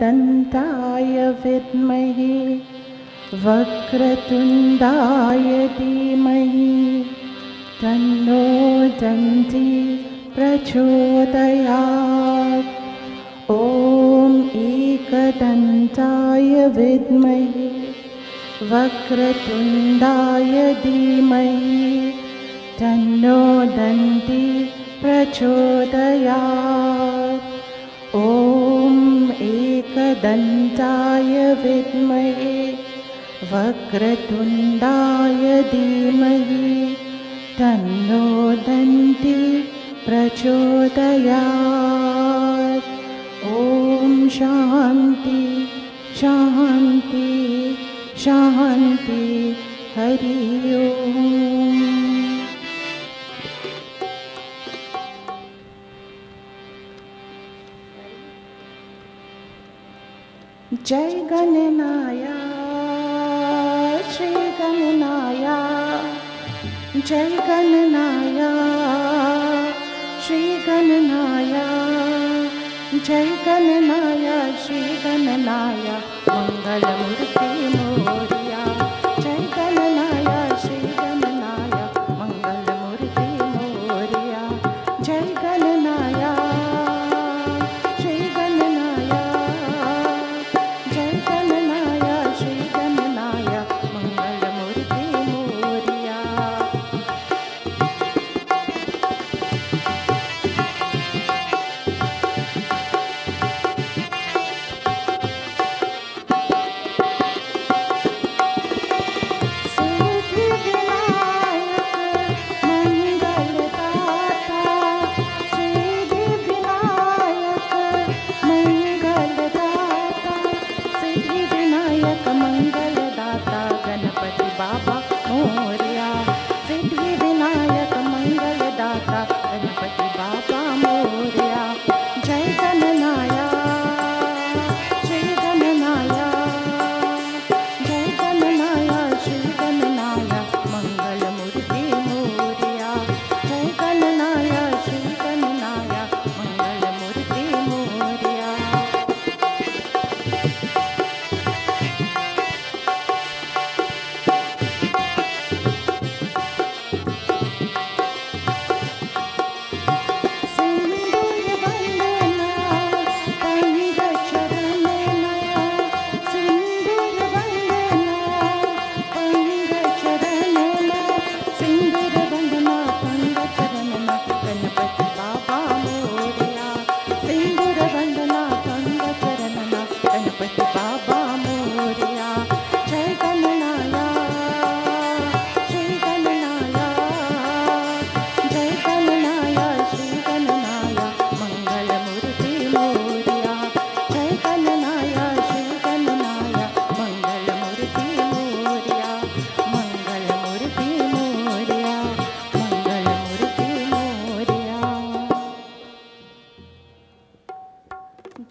दन्ताय विद्महे वक्रतुण्डाय धीमहि तन्नो दन्ती प्रचोदयात्। ॐ एकदन्ताय विद्महे वक्रतुण्डाय धीमहि तन्नो दन्ती प्रचोदयात्। ॐ एकदन्ताय विद्महे वक्रतुण्डाय धीमहि तन्नो दन्ती प्रचोदयात्। ॐ शान्ति शान्ति शान्ति हरि ओम्। जय गणनाय श्री गणनाय, जय गणनाय श्री गणनाय, जय गणनाय श्री गणनाय मंगलमूर्ति मोरया। जय गणनाय श्री गणनाय मंगलमूर्ति मोरया। जय गणनाय श्री गणनाय, जय गणनाय श्री गणनाय मंगलमूर्ति मोरया।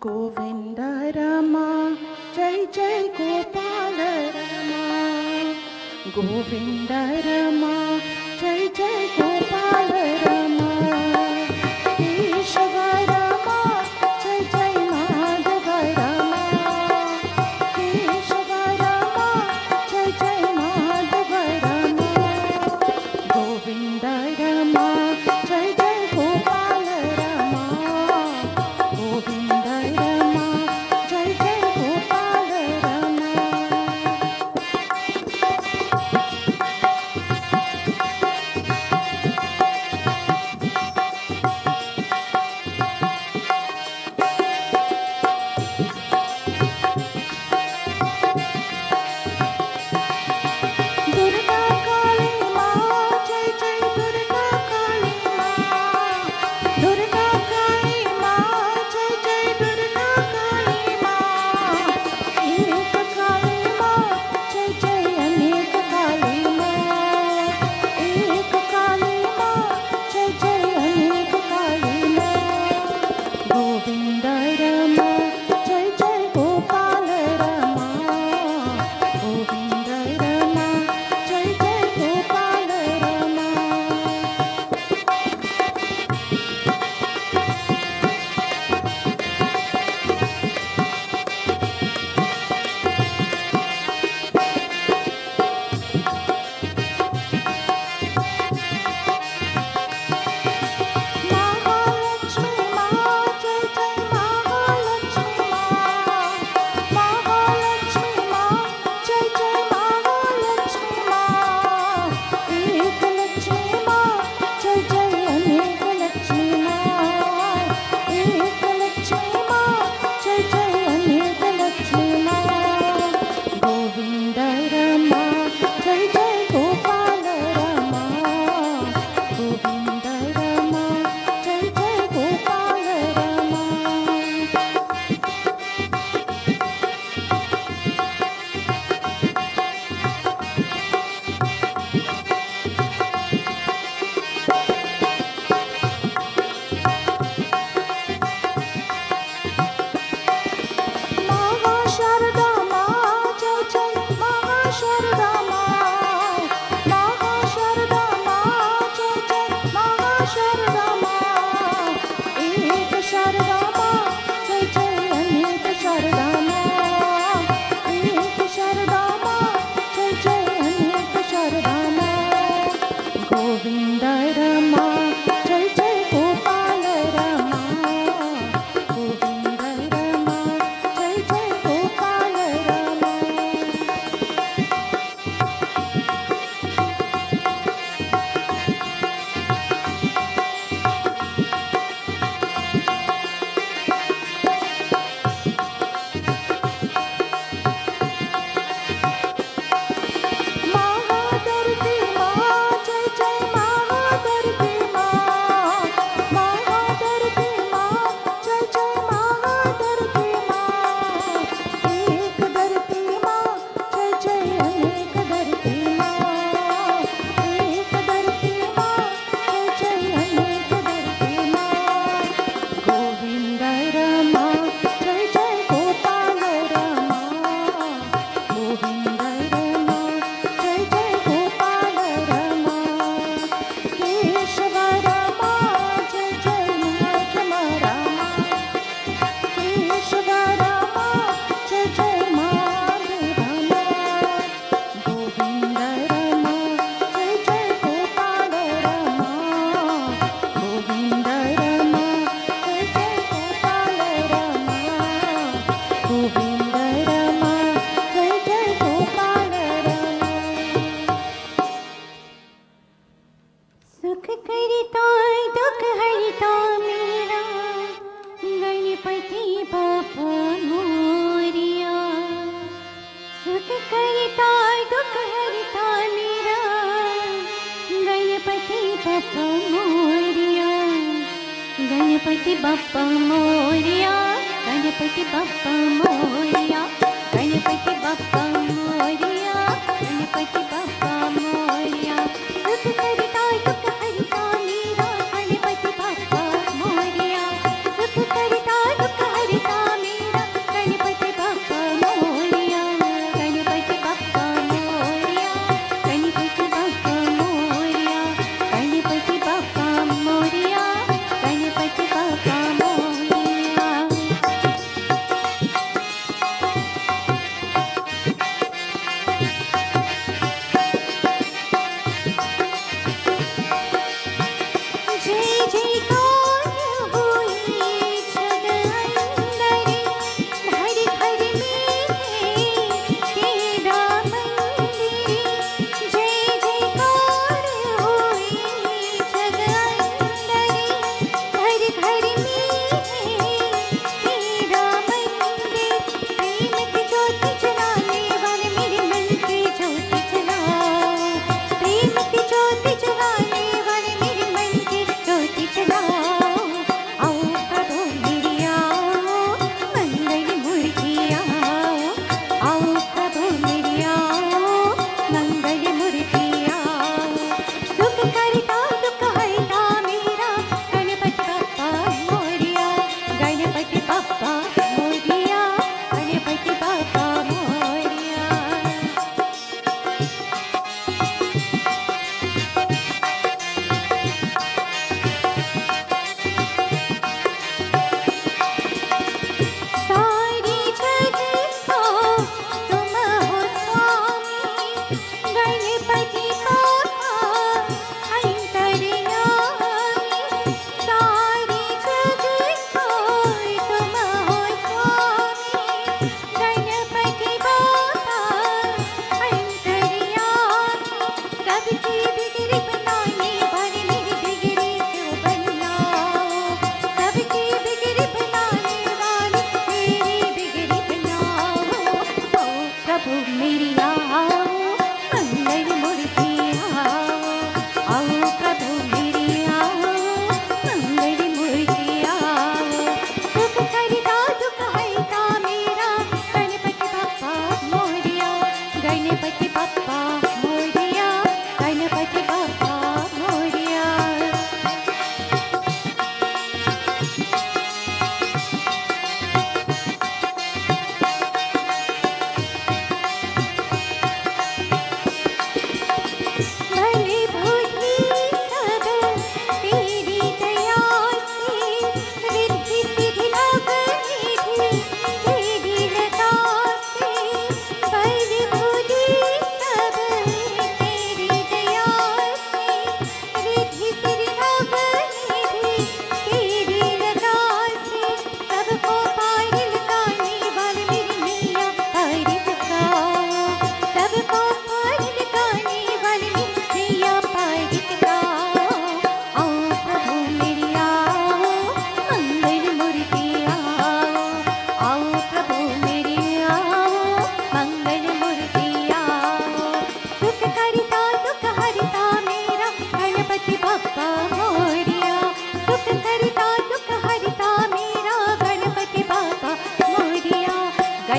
गोविंद रमा जय जय गोपाल रमा, गोविंद रमा जय जय गोपाल रमा। केशव रमा जय जय माधव रमा, केशव रमा जय जय माधव रमा। गोविंद रमा जय जय गोपाल रमा, गोविंद रमा जय जय गोपाल रमा। शारदा माँ, एक शारदा माँ, जय जय अनेक शारदा माँ। गोविंद रमा, जय जय गोपाल रमा, गोविंद रमा, जय जय गोपाल रमा। महादर की माँ, जय जय महादर की माँ, महादर की माँ, जय जय महादर की माँ। एक धरती माँ, जय जय अनेक धरती माँ, एक धरती माँ, जय जय अनेक धरती माँ। गोविंद रमा, जय जय गोपाल रमा, गोविंद रमा, जय जय गोपाल रमा। केशव रमा, जय जय महात्मा रमा, केशव रमा, जय जय माधव रमा। गोविंद रमा, जय जय गोपाल रमा, गोविंद रमा, जय जय गोपाल रमा, गोविंद रमा, जय जय गोपाल रमा। सुख करिता दुख हरिता मेरा, गणपति बापा मोरिया। सुख करिता दुख हरिता मेरा, गणपति बापा मोरिया, गणपति बापा मोरिया, गणपति बापा मोरिया, गणपति बापा मोरिया, गणपति बापा मोरिया। सुख करिता दुख हरिता मेरा, गणपति बापा मोरिया। सुख करिता दुख हरिता मेरा, गणपति बापा मोरिया, गणपति बापा मोरिया, गणपति बापा मोरिया, गणपति बापा मोरिया, गणपति बापा मोरिया।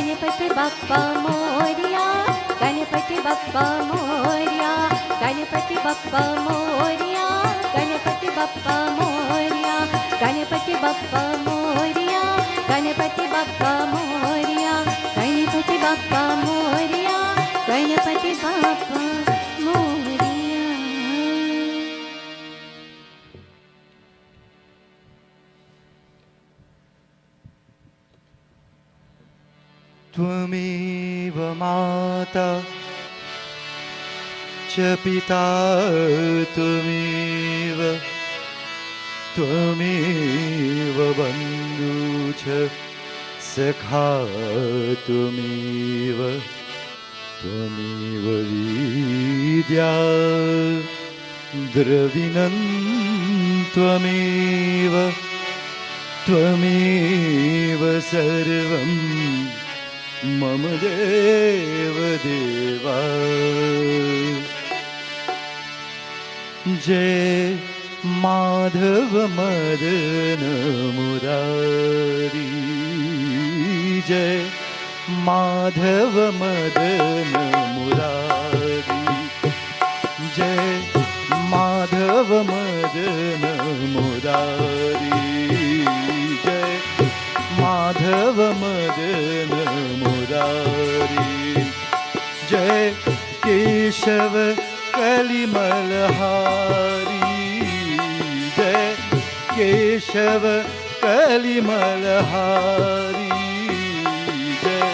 गणपति बप्पा मोरया, गणपति बप्पा मोरया, गणपति बप्पा मोरया, गणपति बप्पा मोरया, गणपति बप्पा मोरया, गणपति बप्पा मोरया, गणपति बप्पा मोरया, गणपति बप्पा मोरया। त्वमेव माता च पिता त्वमेव, त्वमेव बन्धु च सखा त्वमेव, त्वमेव विद्या द्रविणं त्वमेव, त्वमेव सर्वं मम देव देवा। जय माधव मदन मुरारी, जय माधव मदन मुरारी, जय माधव मदन मुरारी, जय माधव मदन मुरारी, जय केशव कलिमलहारी, जय केशव कलिमलहारी, जय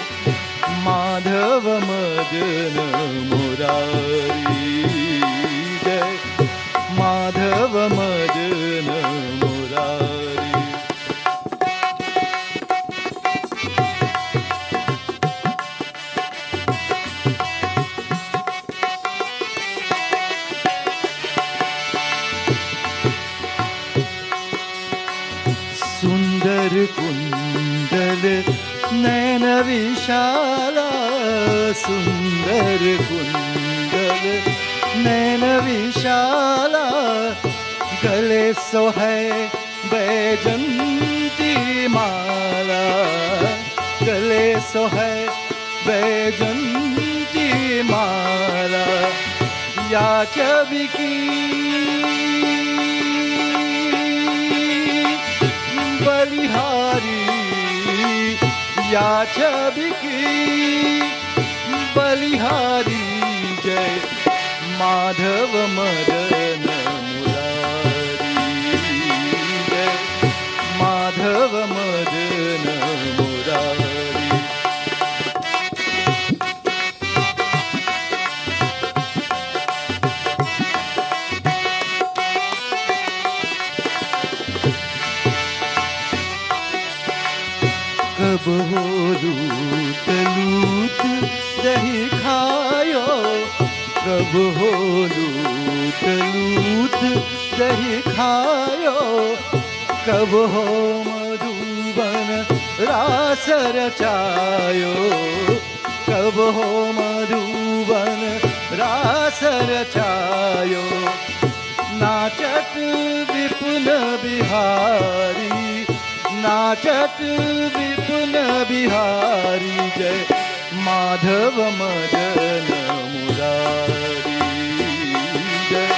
माधव मदन मुरारी, जय माधव मदन मुरारी। सुंदर कुंडल नैन विशाला, सुंदर कुंडल नैन विशाला, गले सोहे बैजंती माला, गले सोहे बैजंती माला, याचविकी बलिहारी, याचविकी बलिहारी, जय माधव मदन मुरारी, जय माधव मदन मुरारी। कब हो लूट लूट दही खायो, कब हो लूट लूट दही खायो, कब हो मधुबन रास रचायो, कब हो मधुबन रास रचायो, नाचत विपुल बिहारी, नाचत विपुल बिहारी, जय माधव मदन मुरारी, जय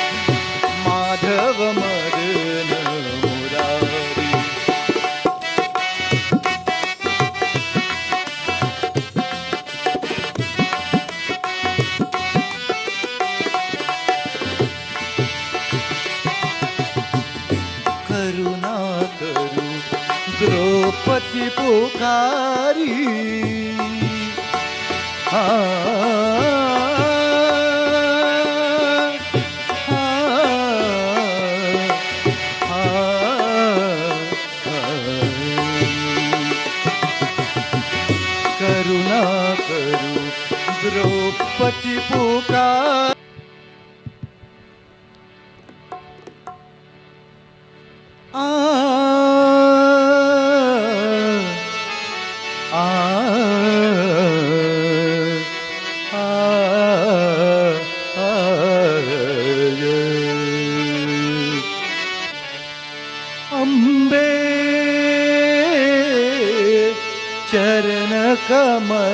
माधव मदन मुरारी। करुणा करू द्रौपदी पुकारी, करुणा करू द्रौपदी पुकार। अम्बे चरण कमल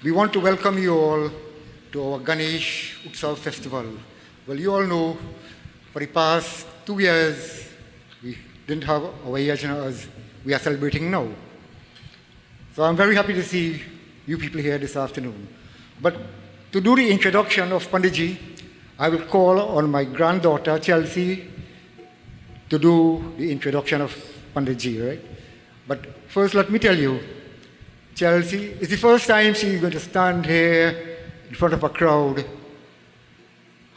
we want to welcome you all to our Ganesh Utsav festival. Well, you all know for the past 2 years, we didn't have our Yagna as we are celebrating now. So I'm very happy to see you people here this afternoon. But to do the introduction of Panditji, I will call on my granddaughter, Chelsea, to do the introduction of Panditji, right? But first, let me tell you, Chelsea, it's the first time she's going to stand here in front of a crowd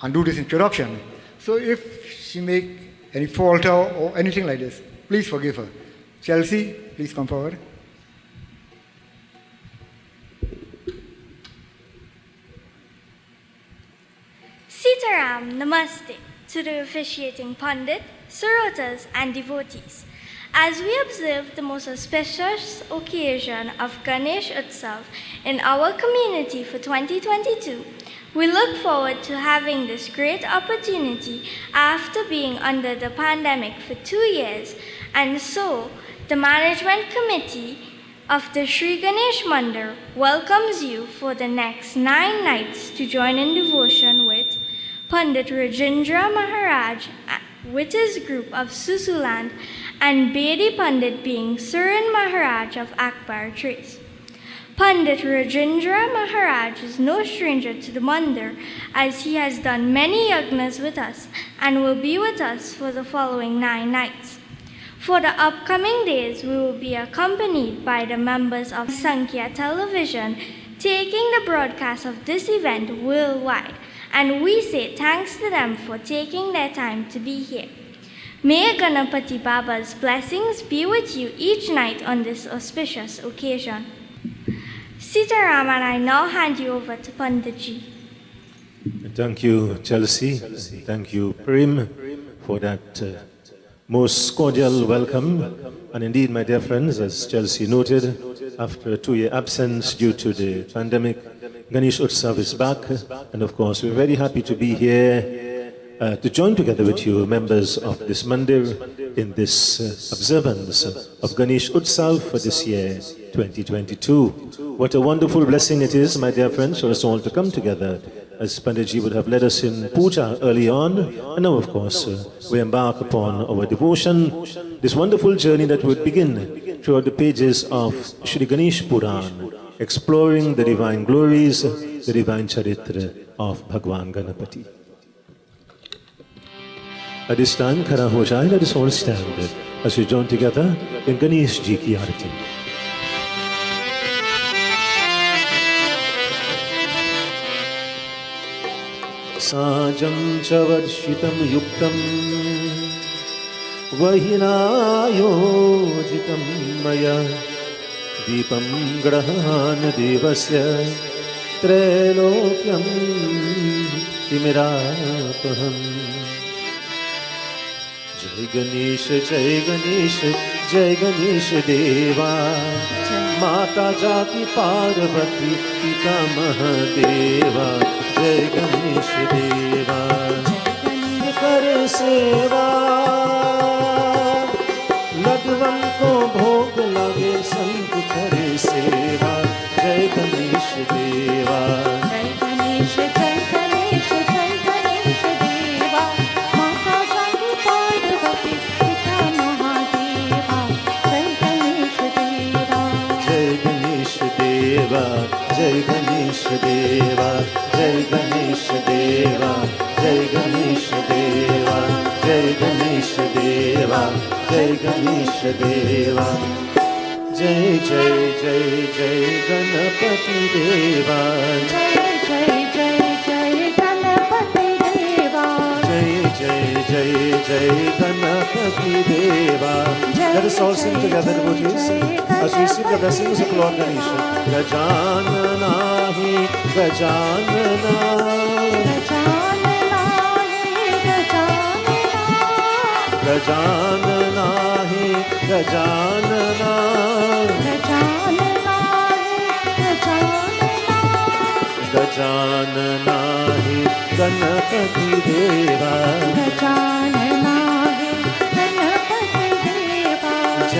and do this introduction. So if she make any falter or anything like this, please forgive her. Chelsea, please come forward. Sitaram Namaste to the officiating Pandit, Sarotas and devotees. As we observe the most auspicious occasion of Ganesh Utsav in our community for 2022, we look forward to having this great opportunity after being under the pandemic for 2 years, and so the management committee of the Sri Ganesh Mandir welcomes you for the next 9 nights to join in devotion with Pandit Rajendra Maharaj with his group of Susuland and Bedi Pandit being Surin Maharaj of Akbar Trace. Pandit Rajendra Maharaj is no stranger to the Mandir, as he has done many yagnas with us and will be with us for the following 9 nights. For the upcoming days, we will be accompanied by the members of Sankhya television taking the broadcast of this event worldwide, and we say thanks to them for taking their time to be here. May Ganapati Baba's blessings be with you each night on this auspicious occasion. Sitaram, and I now hand you over to Panditji. Thank you, Chelsea. Thank you, Prim, for that most cordial welcome. And indeed, my dear friends, as Chelsea noted, after a 2-year absence due to the pandemic, Ganesh Utsav is back. And of course, we're very happy to be here to join together with you, members of this Mandir, in this observance of Ganesh Utsav for this year, 2022. What a wonderful blessing it is, my dear friends, for us all to come together, as Panditji would have led us in puja early on. And now, of course, we embark upon our devotion, this wonderful journey that would begin throughout the pages of Shri Ganesh Puran, exploring the divine glories, the divine charitra of Bhagwan Ganapati. At this time, Khara ho jaye, let us all stand as we join together in Ganesh Ji ki Aarti. Sajam chavarshitam yuktam vahinayojitam maya deepam grahana devasya trailokyam timirapaham. Jai Ganesh, Jai Ganesh, Jai Ganesh Deva, Mata Jati Parvati Pita Mahadeva. Jai Ganesh Deva, Kare Seva, Ladvan ko bhog lage sant Kare Seva. Jai Ganesh Deva, Jai Ganesh, Jai Ganesh, Jai Ganesh Deva, Mata Jati Parvati Pita Mahadeva. Jai Ganesh Deva, Jai Ganesh Deva, Jai Ganesh Deva, Jai Ganesh Deva, Jai Ganesh Deva, Jai Ganesh Deva, Jai Ganesh Deva. Jai Jai Jai Jai Ganapati Deva, Jai Jai Jai Jai Ganapati Deva, Jai Jai Jai Jai Ganapati Deva. Let us all sing together, devotees, as we sing the blessings of Lord Ganesha. Gajanana hi Gajanana, Gajanana hi Gajanana, Gajanana hi Ganapati Deva.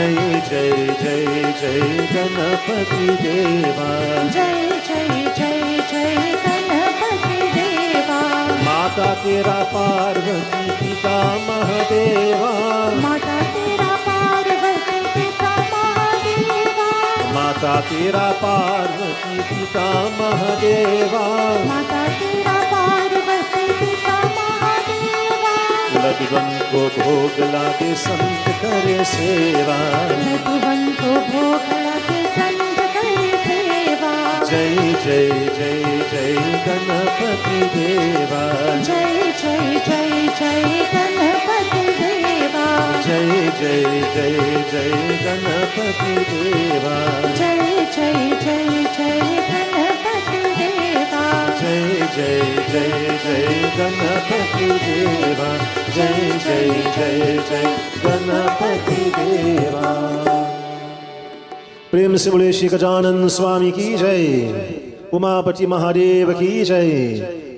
जय जय जय जय गणपति देवा जय जय जय जय गणपति देवा माता तेरा पार्वती पिता महादेवा माता तेरा पार्वती पिता महादेवा माता तेरा पार्वती पिता महादेवा माता तेरा पार्वती पिता महादेवा लड्डुवन को भोग लागे संत करे सेवा लड्डुवन को भोग लगे संत करे सेवा जय जय जय जय गणपति देवा जय जय जय जय गणपति देवा जय जय जय जय गणपति देवा जय जय जय जय गणपति देवा जय जय जय जय गणपति देवा जय जय जय जय गणपति देवा प्रेम से बोले श्री गजानन स्वामी की जय उमापति महादेव की जय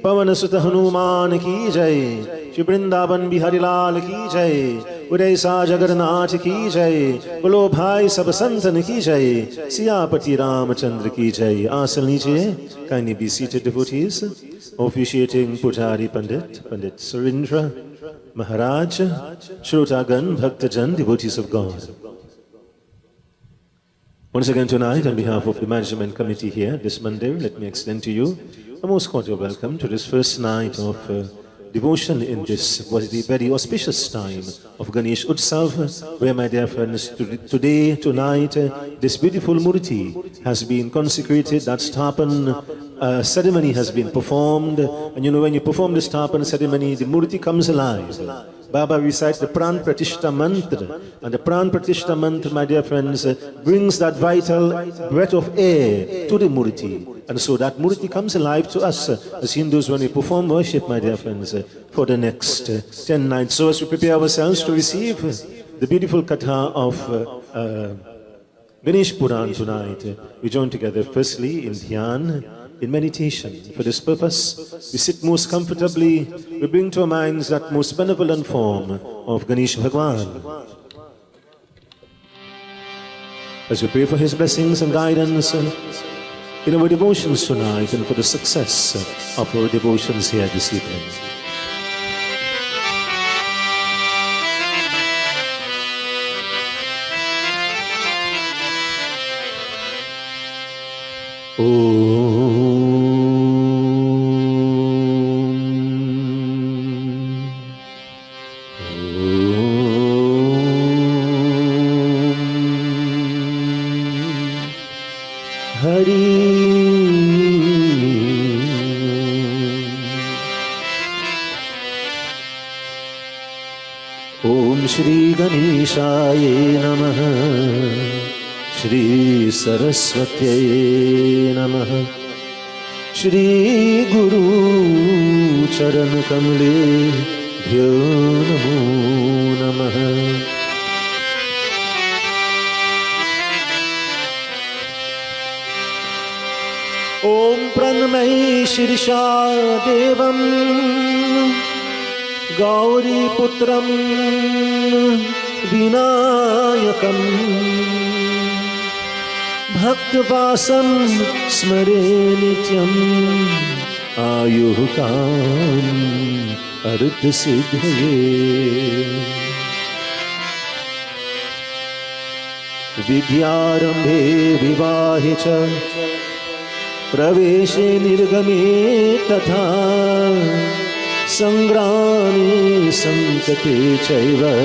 पवन सुत हनुमान की जय श्री वृंदावन बिहारी लाल की जय उदय सा जगन्नाथ की जय बोलो भाई सब संतन की जय सियापति रामचंद्र की जय आसन लीजिए kindly be seated devotees officiating Pujari Pandit Surendra Maharaj Shrotagan Bhaktajan devotees of God. Once again tonight, on behalf of the management committee here this Monday, let me extend to you a most cordial welcome to this first night of devotion in this was the very auspicious time of Ganesh Utsav, where, my dear friends, today, tonight, this beautiful murti has been consecrated, that Sthapan ceremony has been performed, and you know, when you perform the Sthapan ceremony, the murti comes alive. Baba recites the Pran Pratishta mantra, and the Pran Pratishta mantra, my dear friends, brings that vital breath of air to the murti. And so that murti comes alive to us as Hindus when we perform worship, my dear friends, for the next 10 nights. So as we prepare ourselves to receive the beautiful katha of Ganesh Puran tonight, we join together firstly in dhyan, in meditation. For this purpose, we sit most comfortably, we bring to our minds that most benevolent form of Ganesh Bhagwan. As we pray for his blessings and guidance in our devotions tonight and for the success of our devotions here this evening. Shri Ganeshaya Namah Shri Saraswatye Namah Shri Guru Charan Kamle Dhyo Namo Namah Om Pranamay Shirsha Devam Gauri Putram Vinayakam Bhaktvasam Smare Nityam Ayuhukam Arudha Siddhaye Vidyarambhe Vivahecha Praveshe Nirgame Tatha Sangrami Sankate Chaiva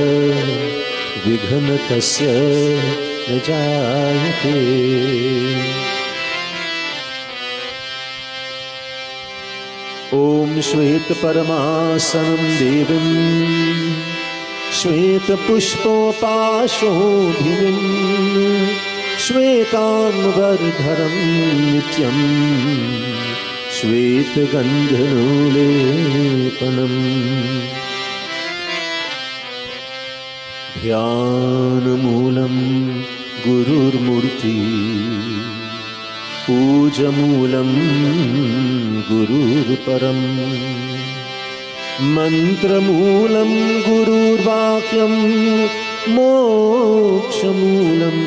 Vighantasya Najayate Om Shweta Paramasanam Devim Shweta Pushpopashobhimim Shwetam Vardharam Nityam Shweta Gandhanulepanam Dhyanamoolam Gurur Murti Pujamulam Gurur Param Mantramulam Gurur Vakyam मोक्षमूलं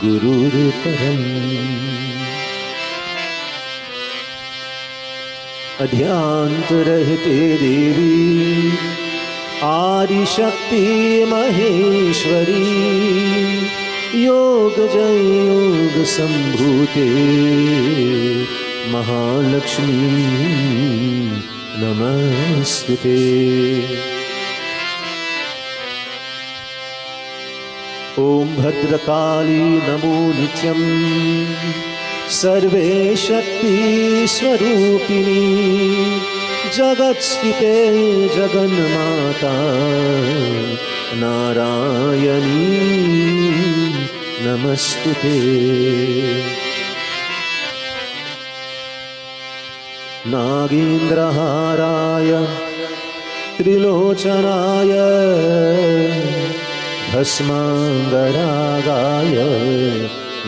गुरुर्परम् अध्यांतरहिते देवी आदिशक्ति महेश्वरी योग जय योग संभूते महालक्ष्मी नमस्तुते। ओम भद्रकाली नमो नित्यं सर्वे शक्ति स्वरूपिणी जगत्स्थिते जगन्माता नारायणी नमस्तुते। नागेन्द्रहाराय त्रिलोचनाय भस्मांगरागाय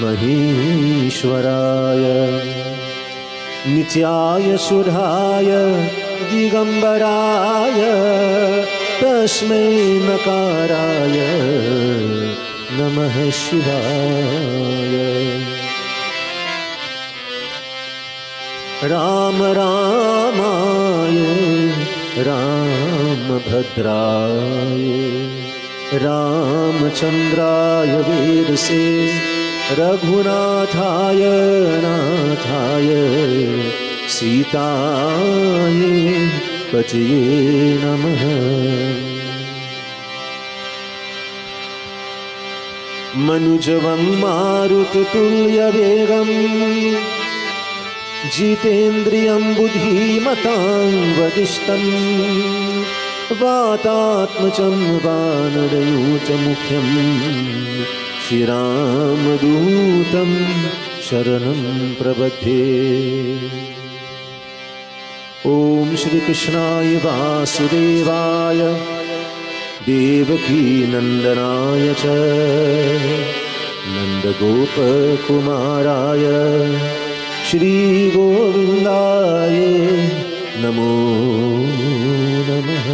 महेश्वराय नित्याय शुद्धाय दिगंबराय तस्मै नकाराय नमः शिवाय। राम रामाय रामभद्राय रामचंद्राय वेदसे रघुनाथाय नाथाय सीताय पतये नमः। मनुजवं मारुततुल्यवेगम् जितेन्द्रियं बुद्धिमतां वरिष्ठं वातात्मजं वानरयूथमुख्यं श्रीरामदूतं शरणं प्रपद्ये। ॐ श्रीकृष्णाय वासुदेवाय देवकी नन्दनाय च नन्दगोपकुमाराय श्रीगोविन्दाय नमो नमः।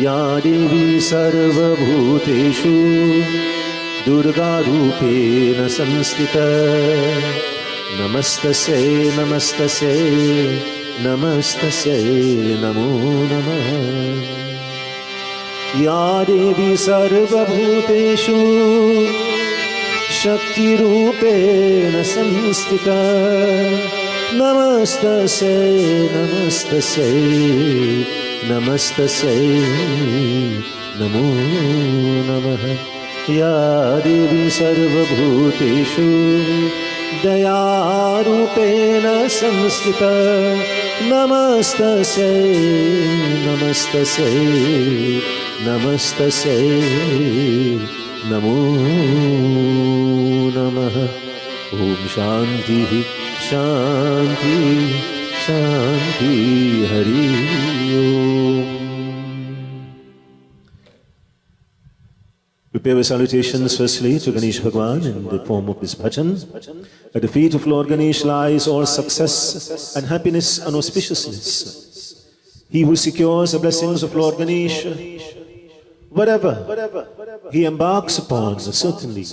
या देवी सर्वभूतेषु दुर्गारूपेण संस्थिता नमस्तस्यै नमस्तस्यै नमस्तस्यै नमो नमः। या देवी सर्वभूतेषु शक्तिरूपेण संस्थिता नमस्तस्यै नमस्तस्यै नमस्तस्यै नमो नमः। या देवी सर्वभूतेषु दयारूपेण संस्थिता नमस्तस्यै नमस्तस्यै नमस्तस्यै नमो नमः। ओम शांति शांति शांति हरि ओम। We pay our salutations firstly to Ganesh Bhagwan in the form of this bhajan. At the feet of Lord Ganesh lies all success and happiness and auspiciousness. He who secures the blessings of Lord Ganesh, whatever he embarks upon, certainly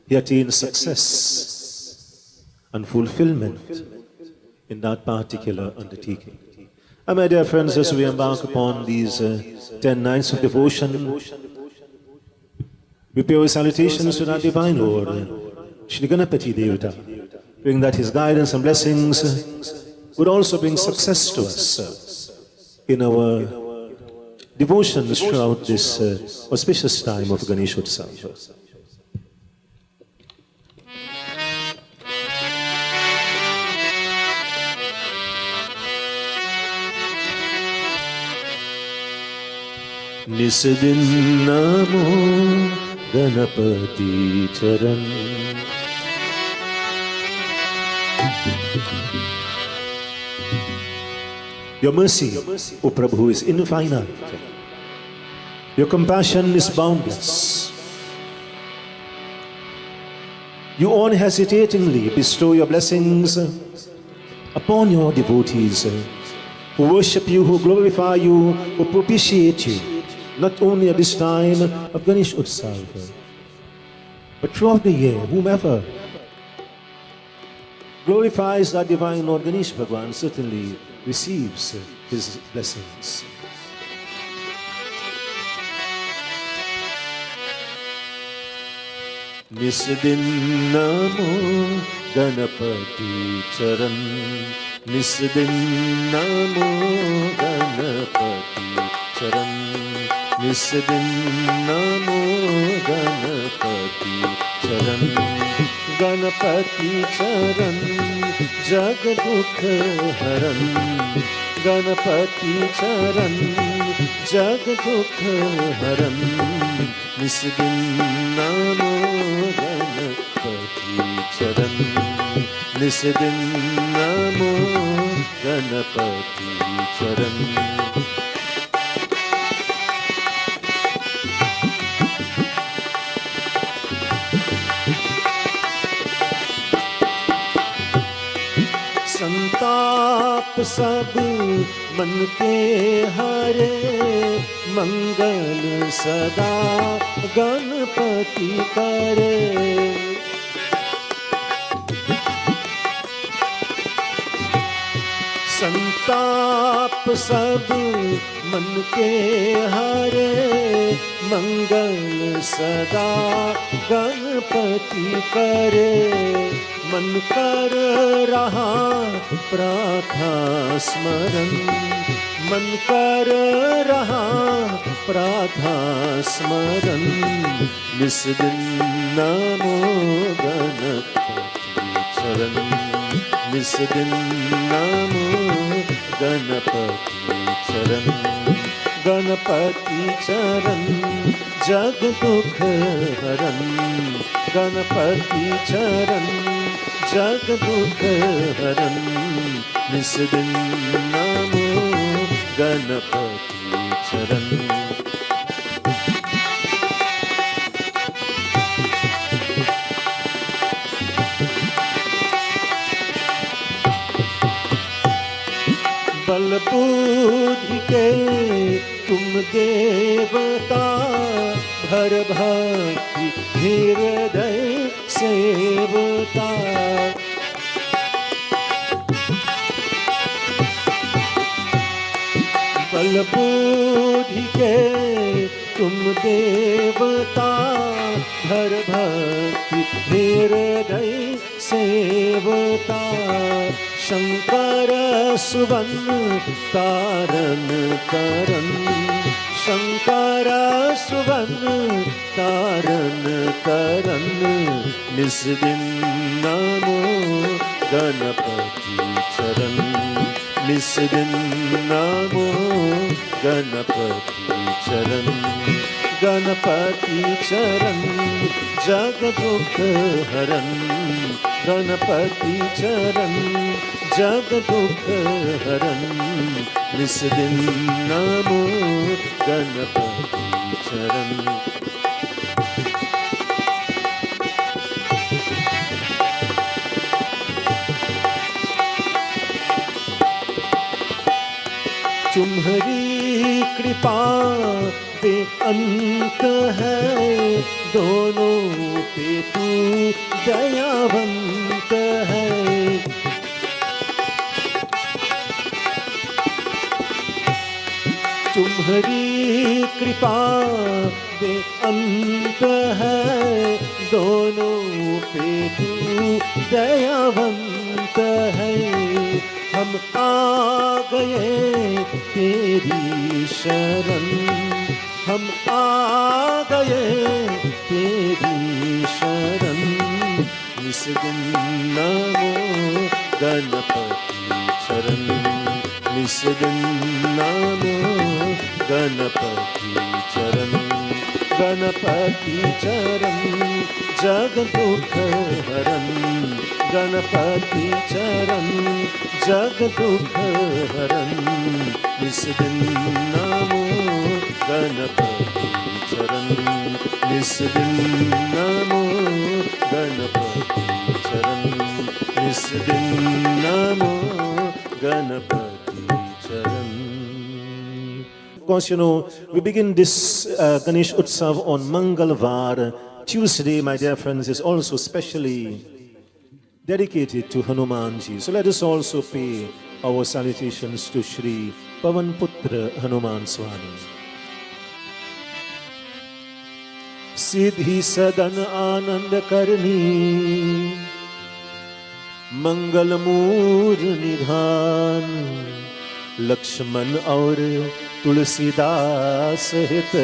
he attains success and fulfillment in that particular undertaking. And my dear friends, as we embark upon these 10 nights of devotion, we pay our salutations to our Divine Lord, Shri Ganapati Devata, praying that His guidance and blessings would also bring success to us in our devotions throughout this auspicious time of Ganesh Utsav. निस्दिन नमो गणपति चरण। Your mercy, O Prabhu, is infinite. Your compassion is boundless. You unhesitatingly bestow your blessings upon your devotees who worship you, who glorify you, who propitiate you, not only at this time of Ganesh Utsav, but throughout the year, whomever glorifies our divine Lord Ganesh Bhagwan certainly receives his blessings. Nisdin Namo Ganapati Charan, Nisdin Namo Ganapati Charan, Nisdin Namo Ganapati Charan, Ganapati Charan, Jagadukh Haran, Ganapati Charan, Jagadukh Haran, Nisdin Namo Ganapati Charan, Nisdin Namo Ganapati Charan. संताप सब मन के हरे, मंगल सदा गणपति करे। संताप सब मन के हरे, मंगल सदा गणपति करे। मन कर रहा प्राथा स्मरण, मन कर रहा प्राथा स्मरण, निस्दिन नमो गणपति चरण, निस्दिन नमो गणपति चरण। गणपति चरण जग दुख हरन, गणपति चरण जग दुख हरन, निस्दिन नमो गणपति चरण। बल बुद्धि के तुम देवता, भर भक्ति हृदय सेवता। बल बुद्धि के तुम देवता, भर भक्ति हृदय सेवता। शंकर सुवन तारन करन, शंकर सुवन तारन करन, निस्दिन नमो गणपति चरण, निस्दिन नमो गणपति चरण। गणपति चरण जग दुख हरन, गणपति चरण जग दुख हरन, निस्दिन नमो गणपति चरण। तुम्हारी कृपा पे अंत है, दोनों पे तू दयावंत है। तुम्हारी कृपा पे अंत है, दोनों पे तू दयावंत है। हम आ गए तेरी शरण, हम आ गए तेरी शरण, निस्दिन नमो गणपति चरण, निस्दिन नमो गणपति चरण। गणपति चरण जग दुख हरन, गणपति चरण जग दुख हरन, निस्दिन नमो गणपति चरण, निस्दिन नमो गणपति चरण, निस्दिन नमो गणपति चरण। course, you know, we begin this Ganesh Utsav on Mangalvar. Tuesday, my dear friends, is also specially dedicated to Hanumanji. So let us also pay our salutations to Shri Pavan Putra Hanuman Swami. Siddhi Sadan Anand Karni Mangal Moor Nidhan Lakshman और तुलसीदास हित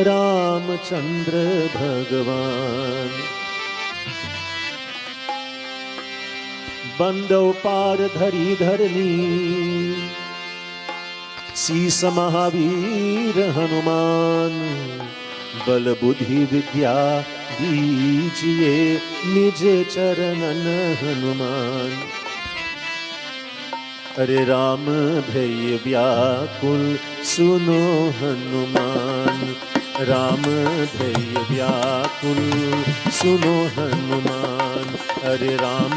रामचंद्र भगवान बंदव पार धरी धरनी शीस महावीर हनुमान बल बुद्धि विद्या दीजिए निज चरणन हनुमान अरे राम भय व्याकुल सुनो हनुमान राम भय व्याकुल सुनो हनुमान अरे राम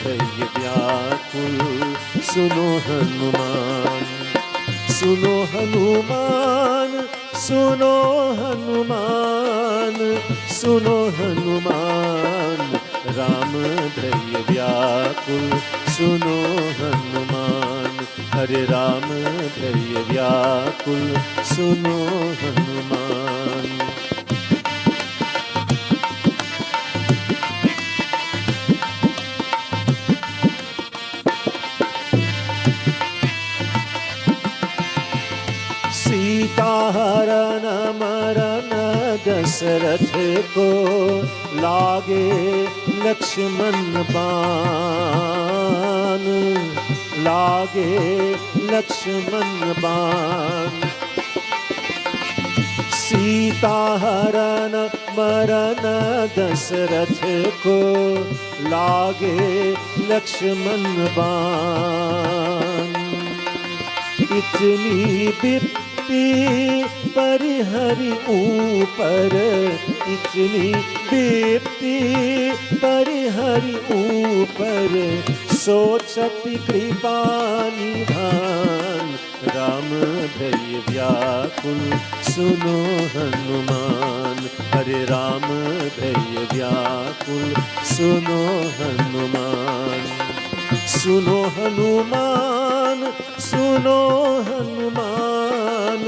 भय व्याकुल सुनो हनुमान सुनो हनुमान सुनो हनुमान सुनो हनुमान राम भय व्याकुल सुनो हनुमान हरे राम भय व्याकुल सुनो हनुमान सीता हरण मरण दशरथ को लागे लक्ष्मण बाण लागे लक्ष्मण बाण सीता हरण मरण दशरथ को लागे लक्ष्मण बाण इतनी विपत्ति परिहरि ऊपर इतनी विपत्ति परिहरि ऊपर सोचति कृपा निधान राम भय व्याकुल सुनो हनुमान हरे राम भय व्याकुल सुनो हनुमान सुनो हनुमान सुनो हनुमान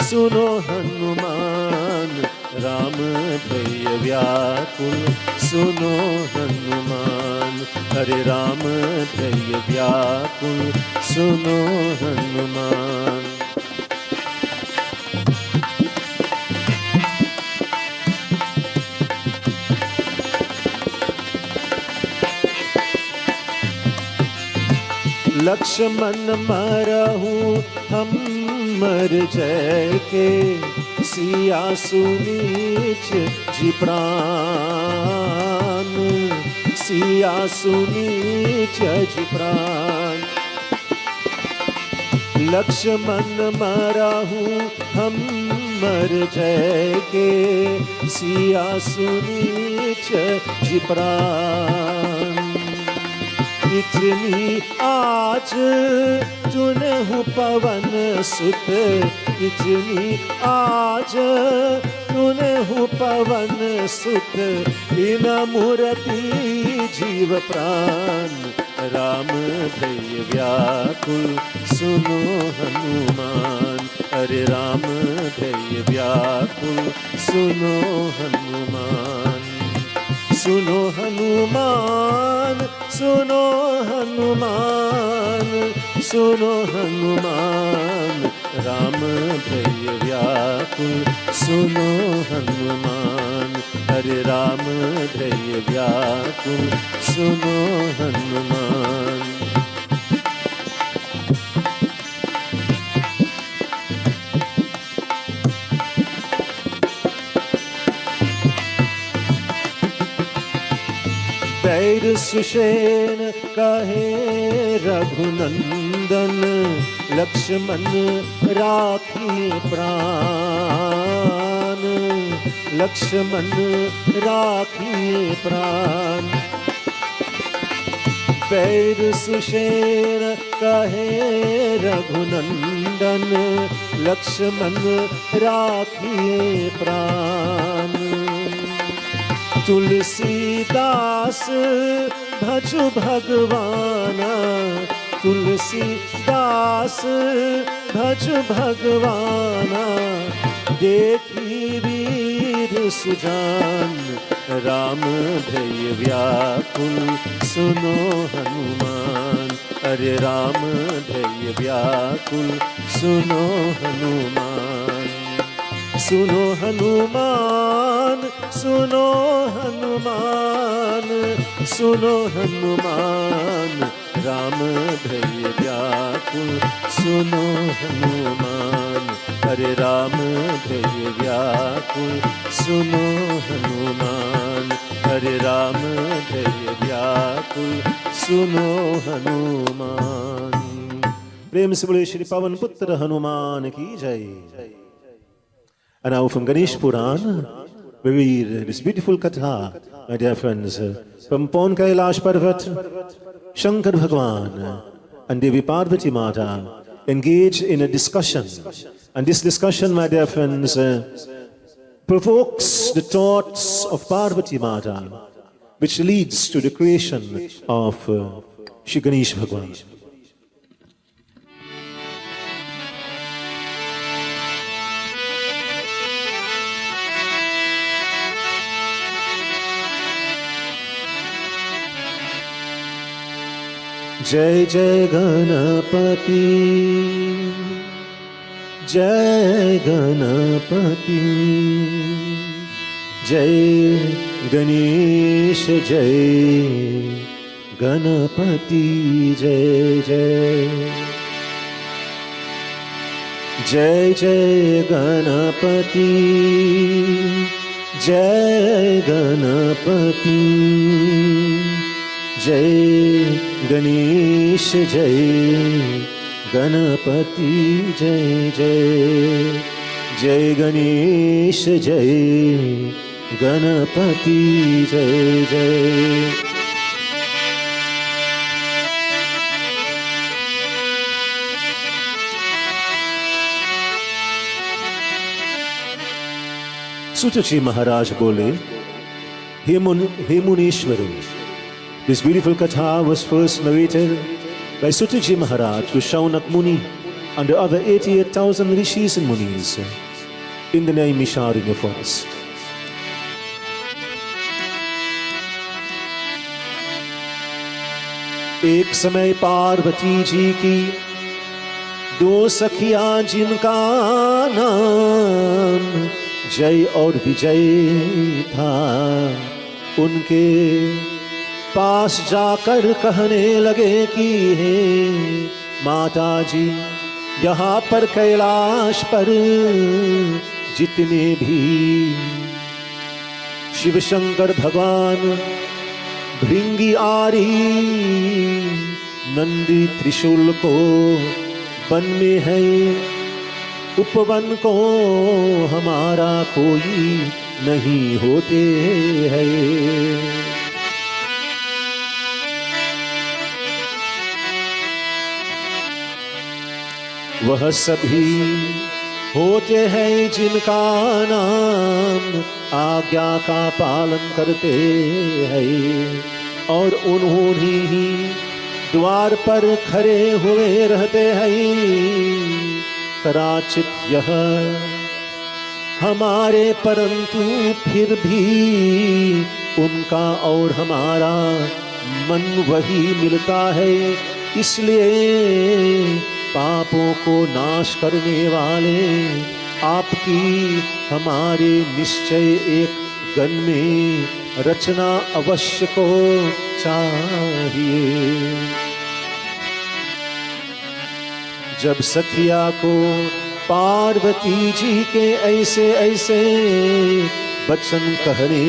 सुनो हनुमान राम भय व्याकुल सुनो हनुमान हरे राम भय व्याकुल सुनो हनुमान लक्ष्मण मरहु हम मर जय के सिया सुनीच जी प्राण सिया सुनीच जी प्राण लक्ष्मण मरहु हम मर जय के सिया सुनीच जी प्राण इतनी आज चुनहु पवन सुत इतनी आज चुनहु पवन सुत इन मूर्ति जीव प्राण राम भय व्याकुल सुनो हनुमान अरे राम भय व्याकुल सुनो हनुमान सुनो हनुमान सुनो हनुमान सुनो हनुमान राम भय व्याकुल सुनो हनुमान हरे राम भय व्याकुल सुनो हनुमान वैर सुषेण कहे रघुनंदन लक्ष्मण राखी प्राण लक्ष्मण राखी प्राण बैर सुशेर कहे रघुनंदन, लक्ष्मण राखिए प्राण। तुलसीदास भजु भगवाना, तुलसीदास भजु भगवाना। देखी वीर सुजान, राम भय व्याकुल सुनो हनुमान। अरे राम भय व्याकुल सुनो हनुमान। सुनो हनुमान, सुनो हनुमान, सुनो हनुमान। राम भय व्याकुल सुनो हनुमान। हरे राम भय व्याकुल सुनो हनुमान। हरे राम भय व्याकुल सुनो हनुमान। प्रेम से बोले श्री पवन पुत्र हनुमान की जय। And now from Ganesh Puran, we read this beautiful katha, my dear friends, from Pon Kailash Parvat, Shankar Bhagwan and Devi Parvati Mata engage in a discussion. And this discussion, my dear friends, provokes the thoughts of Parvati Mata, which leads to the creation of Shri Ganesh Bhagwan. जय जय गणपति, जय गणपति, जय गणेश, जय गणपति, जय जय। जय जय गणपति, जय गणपति, जय गणेश, जय गणपति, जय जय। जय गणेश, जय गणपति, जय जय। सुतजी महाराज बोले, हे मुनीश्वरों, this beautiful katha was first narrated by Sutaji Maharaj to Shaunak Muni and the other 88,000 rishis and munis in the Naimisharanya forest. एक समय पार्वती जी की दो सखियां जिनका नाम जय और विजय था, उनके पास जाकर कहने लगे कि हे माता जी, यहाँ पर कैलाश पर जितने भी शिव शंकर भगवान, भृंगी आरी, नंदी त्रिशूल को वन में है, उपवन को हमारा कोई नहीं होते हैं। वह सभी होते हैं जिनका नाम आज्ञा का पालन करते हैं, और उन्होंने ही द्वार पर खड़े हुए रहते हैं। कदाचित यह हमारे, परंतु फिर भी उनका और हमारा मन वही मिलता है। इसलिए पापों को नाश करने वाले आपकी हमारे निश्चय एक गण में रचना अवश्य को चाहिए। जब सखिया को पार्वती जी के ऐसे ऐसे वचन कहने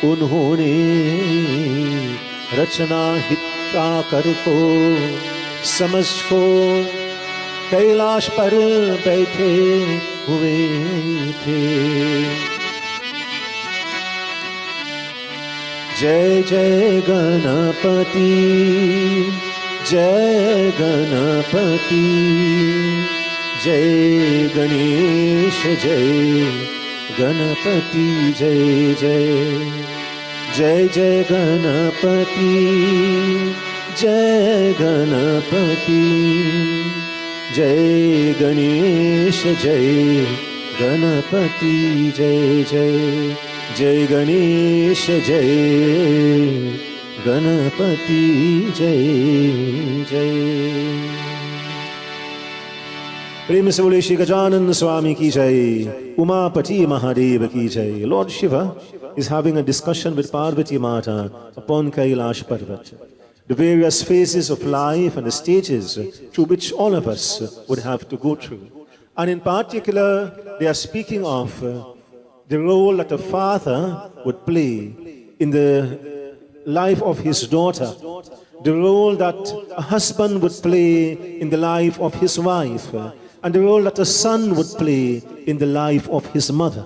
उन्होंने रचना हिता कर को समझ को कैलाश पर बैठे हुए थे। Jai Jai Ganapati, Jai Ganapati, Jai Ganesh, Jai Ganapati, Jai Jai. Jai Jai Ganapati, Jai Ganapati, Jai Ganesh, Jai Ganapati, Jai Jai. Jai Ganesh, Jai Ganapati, Jai Jai. प्रेम से बोले श्री गजानन स्वामी की जय, उमापति महादेव की जय. Lord Shiva is having a discussion with Parvati Mata upon Kailash Parvat. The various phases of life and the stages through which all of us would have to go through. And in particular, they are speaking of the role that a father would play in the life of his daughter, the role that a husband would play in the life of his wife, and the role that a son would play in the life of his mother.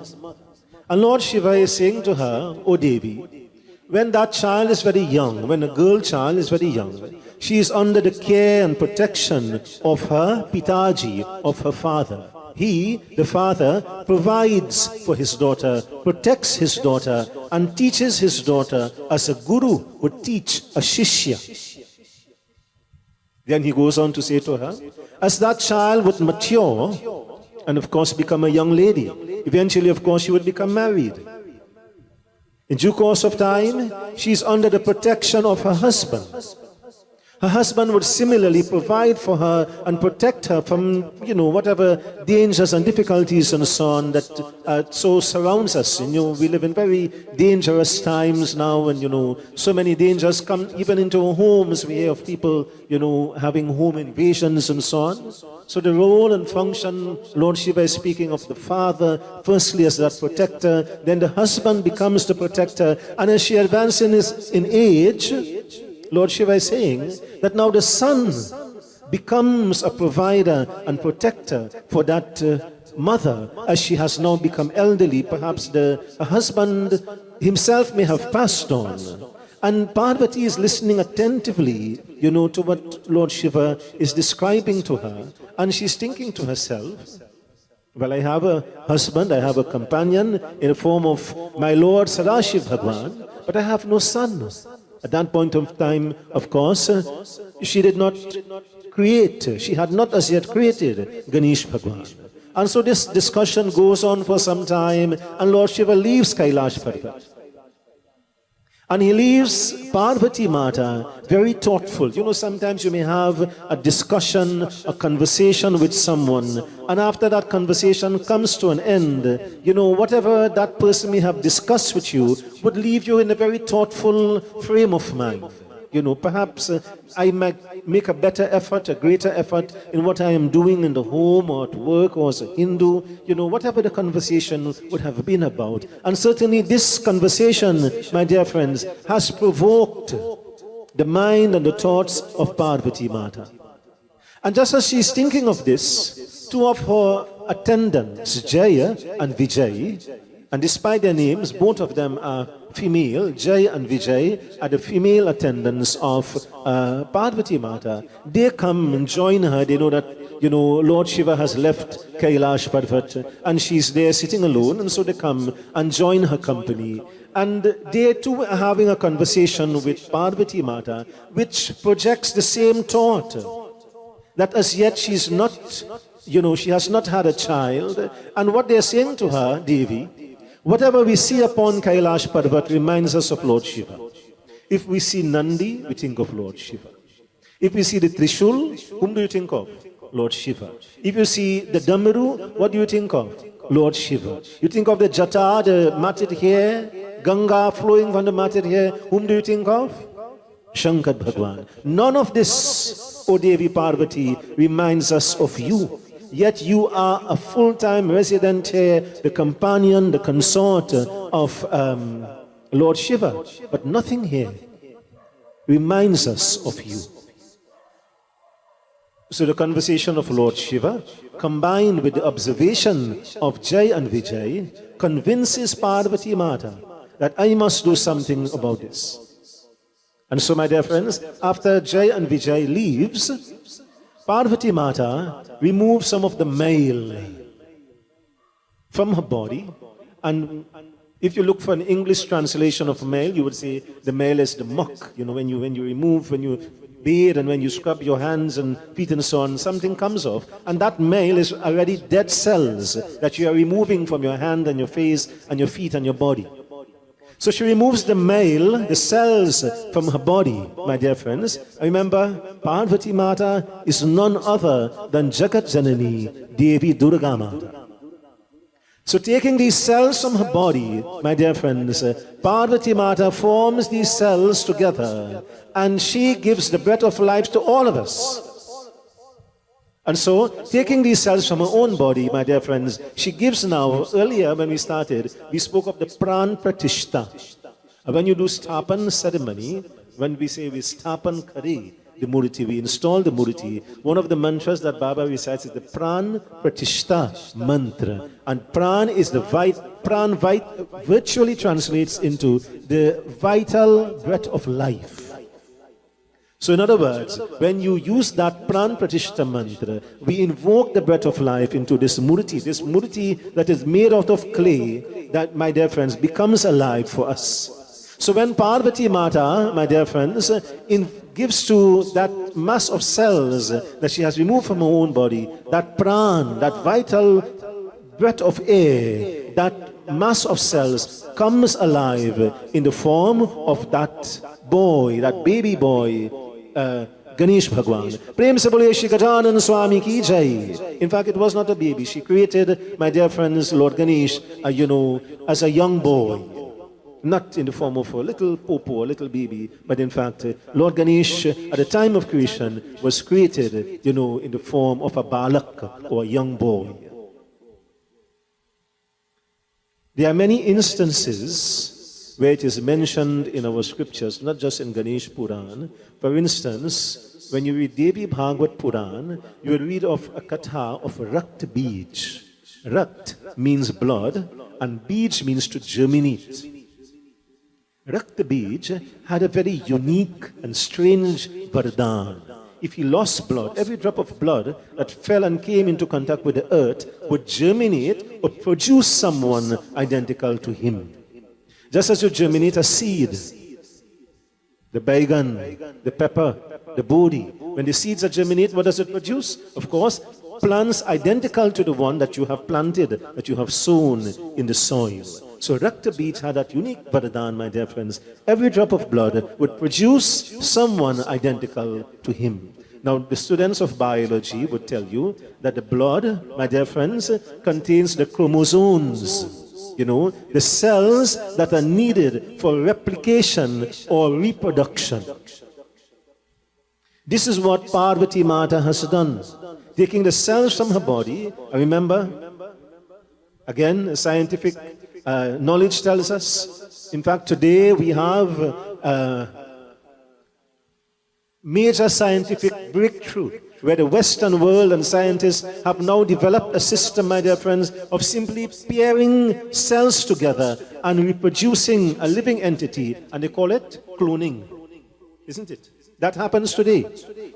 And Lord Shiva is saying to her, O Devi, when that child is very young, when a girl child is very young, she is under the care and protection of her Pitaji, of her father. He, the father, provides for his daughter, protects his daughter, and teaches his daughter as a guru would teach a shishya. Then he goes on to say to her, as that child would mature and of course become a young lady, eventually of course she would become married. In due course of time, she is under the protection of her husband. Her husband would similarly provide for her and protect her from, whatever dangers and difficulties and so on that so surrounds us. We live in very dangerous times now, and, so many dangers come even into our homes. We hear of people, having home invasions and so on. So the role and function, Lord Shiva is speaking of the father, firstly as that protector, then the husband becomes the protector, and as she advances in age, Lord Shiva is saying that now the son becomes a provider and protector for that mother as she has now become elderly. Perhaps the husband himself may have passed on. And Parvati is listening attentively, to what Lord Shiva is describing to her. And she's thinking to herself, well, I have a husband, I have a companion in the form of my Lord Sadashiv Bhagwan, but I have no son. At that point of time, of course, she did not create, she had not as yet created Ganesh Bhagwan. And so this discussion goes on for some time, and Lord Shiva leaves Kailash Parvat. And he leaves Parvati Mata very thoughtful. Sometimes you may have a discussion, a conversation with someone, and after that conversation comes to an end, whatever that person may have discussed with you would leave you in a very thoughtful frame of mind. Perhaps I might make a better effort, a greater effort in what I am doing in the home or at work or as a Hindu, whatever the conversation would have been about. And certainly this conversation, my dear friends, has provoked the mind and the thoughts of Parvati Mata. And just as she is thinking of this, two of her attendants, Jaya and Vijay, and despite their names, both of them are female. Jai and Vijay are the female attendants of Parvati Mata. They come and join her. They know that, Lord Shiva has left Kailash Parvat and she's there sitting alone. And so they come and join her company. And they too are having a conversation with Parvati Mata, which projects the same thought. That as yet she's not, she has not had a child. And what they're saying to her, Devi, whatever we see upon Kailash Parvat reminds us of Lord Shiva. If we see Nandi, we think of Lord Shiva. If we see the Trishul, whom do you think of? Lord Shiva. If you see the Damaru, what do you think of? Lord Shiva. You think of the Jata, the matted hair, Ganga flowing from the matted hair, whom do you think of? Shankar Bhagwan. None of this, O Devi Parvati, reminds us of you. Yet you are a full-time resident here, the companion, the consort of Lord Shiva. But nothing here reminds us of you. So the conversation of Lord Shiva, combined with the observation of Jai and Vijay, convinces Parvati Mata that I must do something about this. And so, my dear friends, after Jai and Vijay leaves, Parvati Mata removes some of the male from her body. And if you look for an English translation of male, you would say the male is the muck. You know, when you remove, when you bathe and when you scrub your hands and feet and so on, something comes off. And that male is already dead cells that you are removing from your hand and your face and your feet and your body. So she removes the male, the cells from her body, my dear friends. Remember, Parvati Mata is none other than Jagat Janani, Devi Durga Mata. So taking these cells from her body, my dear friends, Parvati Mata forms these cells together and she gives the breath of life to all of us. And so, taking these cells from her own body, my dear friends, she gives now, earlier when we started, we spoke of the Pran Pratishta. When you do Stapan ceremony, when we say we Stapan Kare, the Murti, we install the Murti, one of the mantras that Baba recites is the Pran Pratishta mantra. And Pran is the virtually translates into the vital breath of life. So in other words, when you use that Pran Pratishta mantra, we invoke the breath of life into this murti that is made out of clay, that, my dear friends, becomes alive for us. So when Parvati Mata, my dear friends, gives to that mass of cells that she has removed from her own body, that pran, that vital breath of air, that mass of cells comes alive in the form of that boy, that baby boy, Ganesh Bhagwan. Prem se bole Shri Gajanan Swami ki jai. In fact, it was not a baby. She created, my dear friends, Lord Ganesh, as a young boy. Not in the form of a little popo, a little baby, but in fact, Lord Ganesh, at the time of creation, was created, in the form of a balak, or a young boy. There are many instances where it is mentioned in our scriptures, not just in Ganesh Puran. For instance, when you read Devi Bhagavad Puran, you will read of a katha of Rakt Bij. Rakt means blood, and Bij means to germinate. Rakt Bij had a very unique and strange vardhan. If he lost blood, every drop of blood that fell and came into contact with the earth would germinate or produce someone identical to him. Just as you germinate a seed, the baigan, the pepper, the bodhi, when the seeds are germinate, what does it produce? Of course, plants identical to the one that you have planted, that you have sown in the soil. So Rakta Bij had that unique vardhan, my dear friends. Every drop of blood would produce someone identical to him. Now, the students of biology would tell you that the blood, my dear friends, contains the chromosomes. The cells that are needed for replication or reproduction. This is what Parvati Mata has done. Taking the cells from her body, remember, again, scientific knowledge tells us, in fact, today we have major scientific breakthrough where the Western world and scientists have now developed a system, my dear friends, of simply pairing cells together and reproducing a living entity, and they call it cloning. Isn't it? That happens today.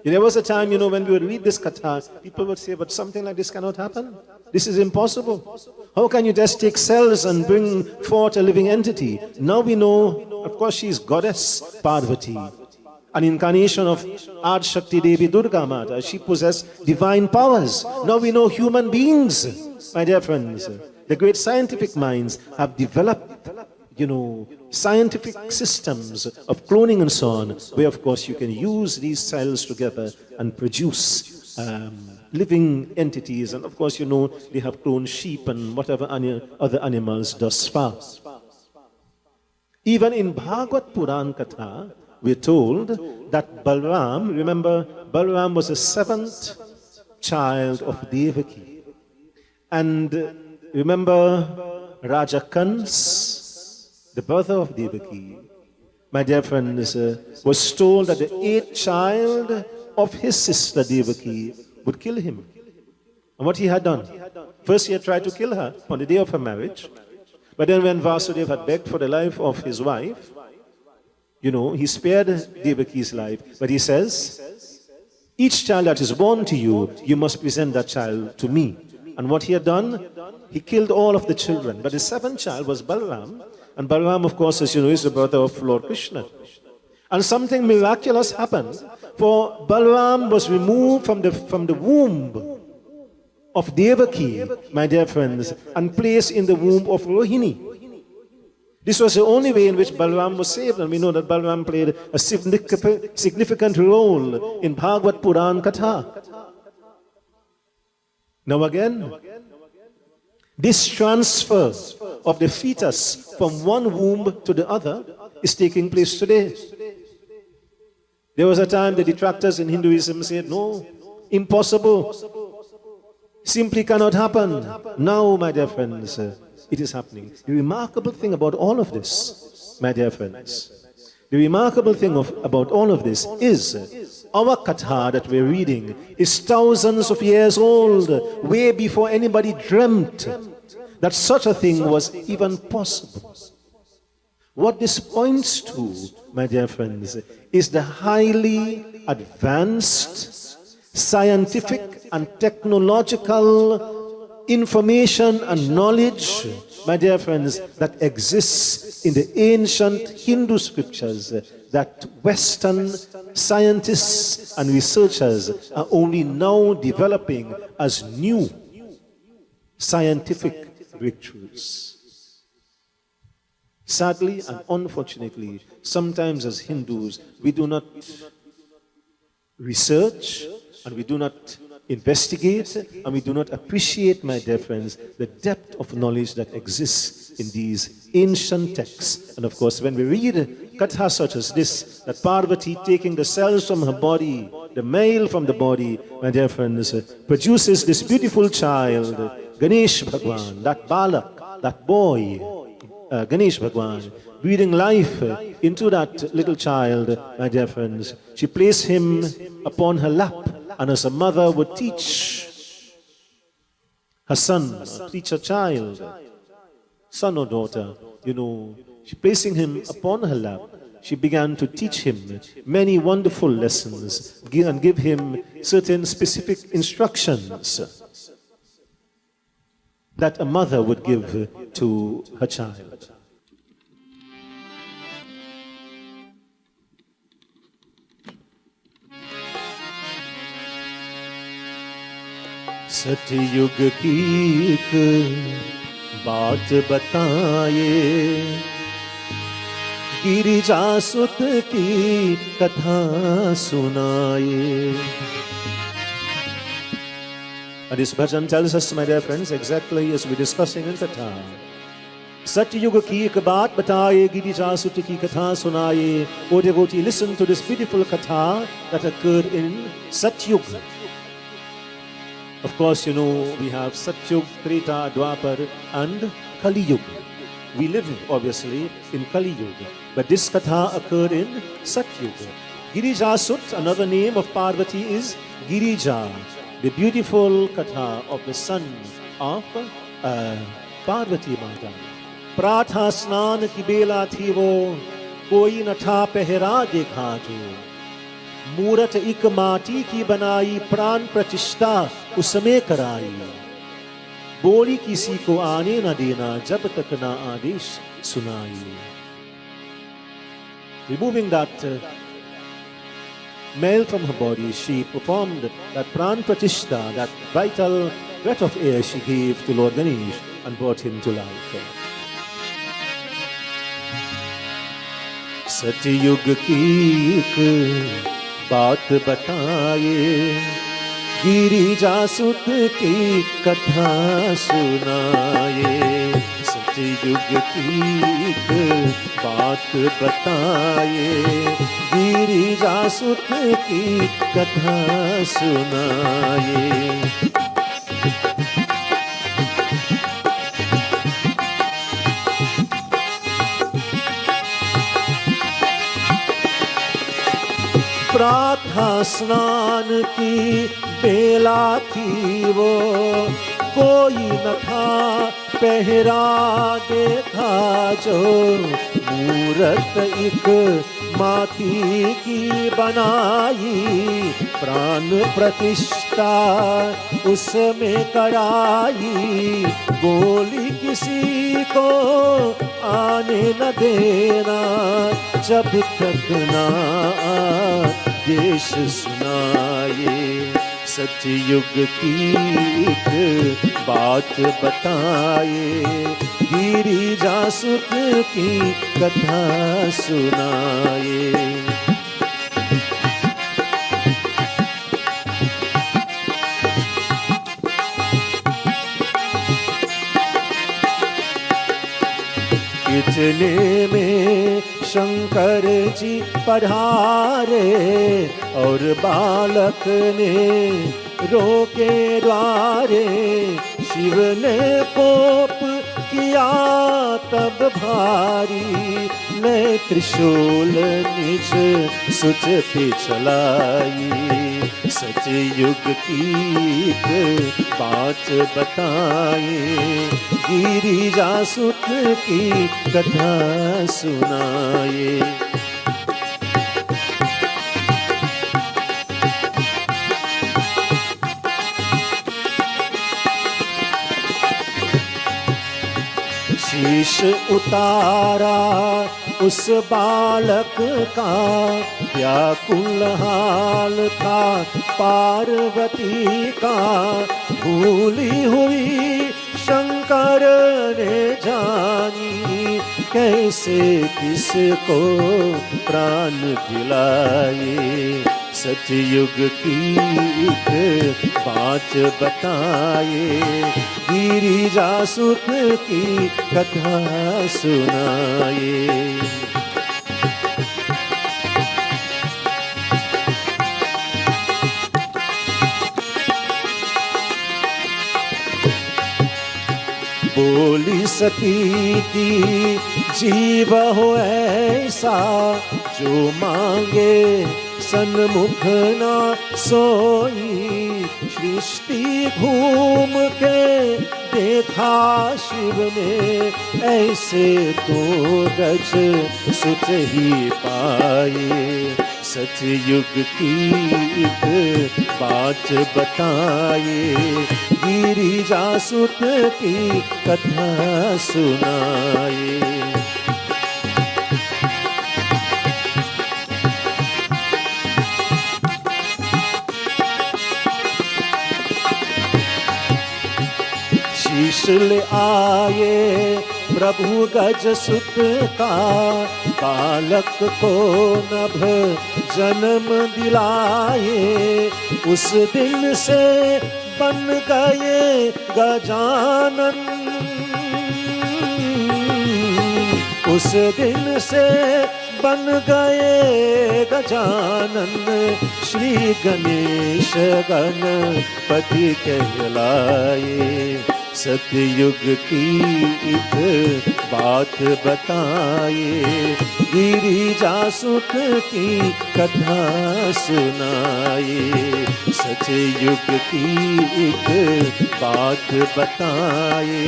There was a time, when we would read this katha, people would say, but something like this cannot happen. This is impossible. How can you just take cells and bring forth a living entity? Now we know, of course, she is goddess Parvati, an incarnation of Adi Shakti Devi Durga Mata. She possessed divine powers. Now we know human beings, my dear friends. The great scientific minds have developed, scientific systems of cloning and so on, where of course you can use these cells together and produce living entities. And of course, they have cloned sheep and whatever other animals thus far. Even in Bhagavad Puran Katha, we're told that Balram, remember, Balram was the seventh child of Devaki. And remember, Raja Kans, the brother of Devaki, my dear friends, was told that the eighth child of his sister Devaki would kill him. And what he had done? First, he had tried to kill her on the day of her marriage. But then when Vasudeva had begged for the life of his wife, he spared Devaki's life. But he says, each child that is born to you, you must present that child to me. And what he had done, he killed all of the children. But the seventh child was Balaram. And Balaram, of course, as you know, is the brother of Lord Krishna. And something miraculous happened. For Balaram was removed from the womb of Devaki, my dear friends, and placed in the womb of Rohini. This was the only way in which Balaram was saved, and we know that Balaram played a significant role in Bhagavad Puran Katha. Now again, this transfer of the fetus from one womb to the other is taking place today. There was a time the detractors in Hinduism said, no, impossible, simply cannot happen. Now, my dear friends, it is happening. The remarkable thing about all of this, my dear friends, the remarkable thing about all of this is our katha that we're reading is thousands of years old, way before anybody dreamt that such a thing was even possible. What this points to, my dear friends, is the highly advanced scientific and technological information and knowledge, my dear friends, that exists in the ancient Hindu scriptures that Western scientists and researchers are only now developing as new scientific breakthroughs. Sadly and unfortunately, sometimes as Hindus, we do not research and we do not investigate and we do not appreciate, my dear friends, the depth of knowledge that exists in these ancient texts. And of course, when we read kathas such as this, that Parvati taking the cells from her body, the male from the body, my dear friends, produces this beautiful child, Ganesh Bhagwan, that balak, that boy, Ganesh Bhagwan, breathing life into that little child, my dear friends. She placed him upon her lap, and as a mother would teach her son, teach her child, son or daughter, she placing him upon her lap, she began to teach him many wonderful lessons and give him certain specific instructions that a mother would give to her child. सतयुग की एक बात बताए, गिरिजासुत की कथा सुनाए. And this bhajan tells us, my dear friends, exactly as we're discussing in Katha. Satyuga ki ek baat bataye, Girijasut ki katha sunaye. O devotee, listen to this beautiful katha that occurred in Satyuga. Of course, we have Satyuga, Treta, Dwapar and Kali Yuga. We live, obviously, in Kali Yuga. But this katha occurred in Satyuga. Girijasut, another name of Parvati, is Girija, the beautiful katha of the son of Parvati Mata. Pratha snan ki bela thi wo, koi na tha pehra dekha jo. Murat ik mati ki banai, pran pratishta usme karai. Boli kisi ko aane na dena, jab tak na adesh sunai. Removing that male from her body, she performed that pran pratishta, that vital breath of air she gave to Lord Ganesh and brought him to life. सतयुग की एक बात बताए, गिरिजासुत की कथा सुनाए. सतयुग की एक बात बताए, गिरिजासुत की कथा सुनाए. प्रातः स्नान की बेला थी वो, कोई न था पहरा देखा जो मूरत एक माटी की बनाई, प्राण प्रतिष्ठा उसमें कराई, गोली किसी को आने न देना, जब तक ना देश सुनाए। सतयुग की एक बात बताए, गिरी जासुत की कथा सुनाए। इतने में शंकर जी पधारे, और बालक ने रोके द्वारे, शिव ने कोप किया तब भारी, मैं त्रिशूल निज सुच पे चलाई। सतयुग की एक बात बताए, गिरी जासुत की कथा सुनाए। शीश उतारा उस बालक का, व्याकुल हाल था पार्वती का, भूली हुई शंकर ने जानी, कैसे किसको प्राण दिलाए। सतयुग की एक बात बताए, गिरी जासुत की कथा सुनाए। बोली सती की जीव हो ऐसा, जो मांगे सन्मुख ना सोई, सृष्टि घूम के देखा शिव ने, ऐसे तो गज सुत ही पाए। सतयुग की एक बात बताए, गिरी जासुत की कथा सुनाए। शीश ले आए प्रभु गज सुत का, बालक को नभ जन्म दिलाए। उस दिन से बन गए गजानन, उस दिन से बन गए गजानन, श्री गणेश गणपति कहलाए। सतयुग की एक बात बताए, गिरी जासुत की कथा सुनाए। सतयुग की एक बात बताए,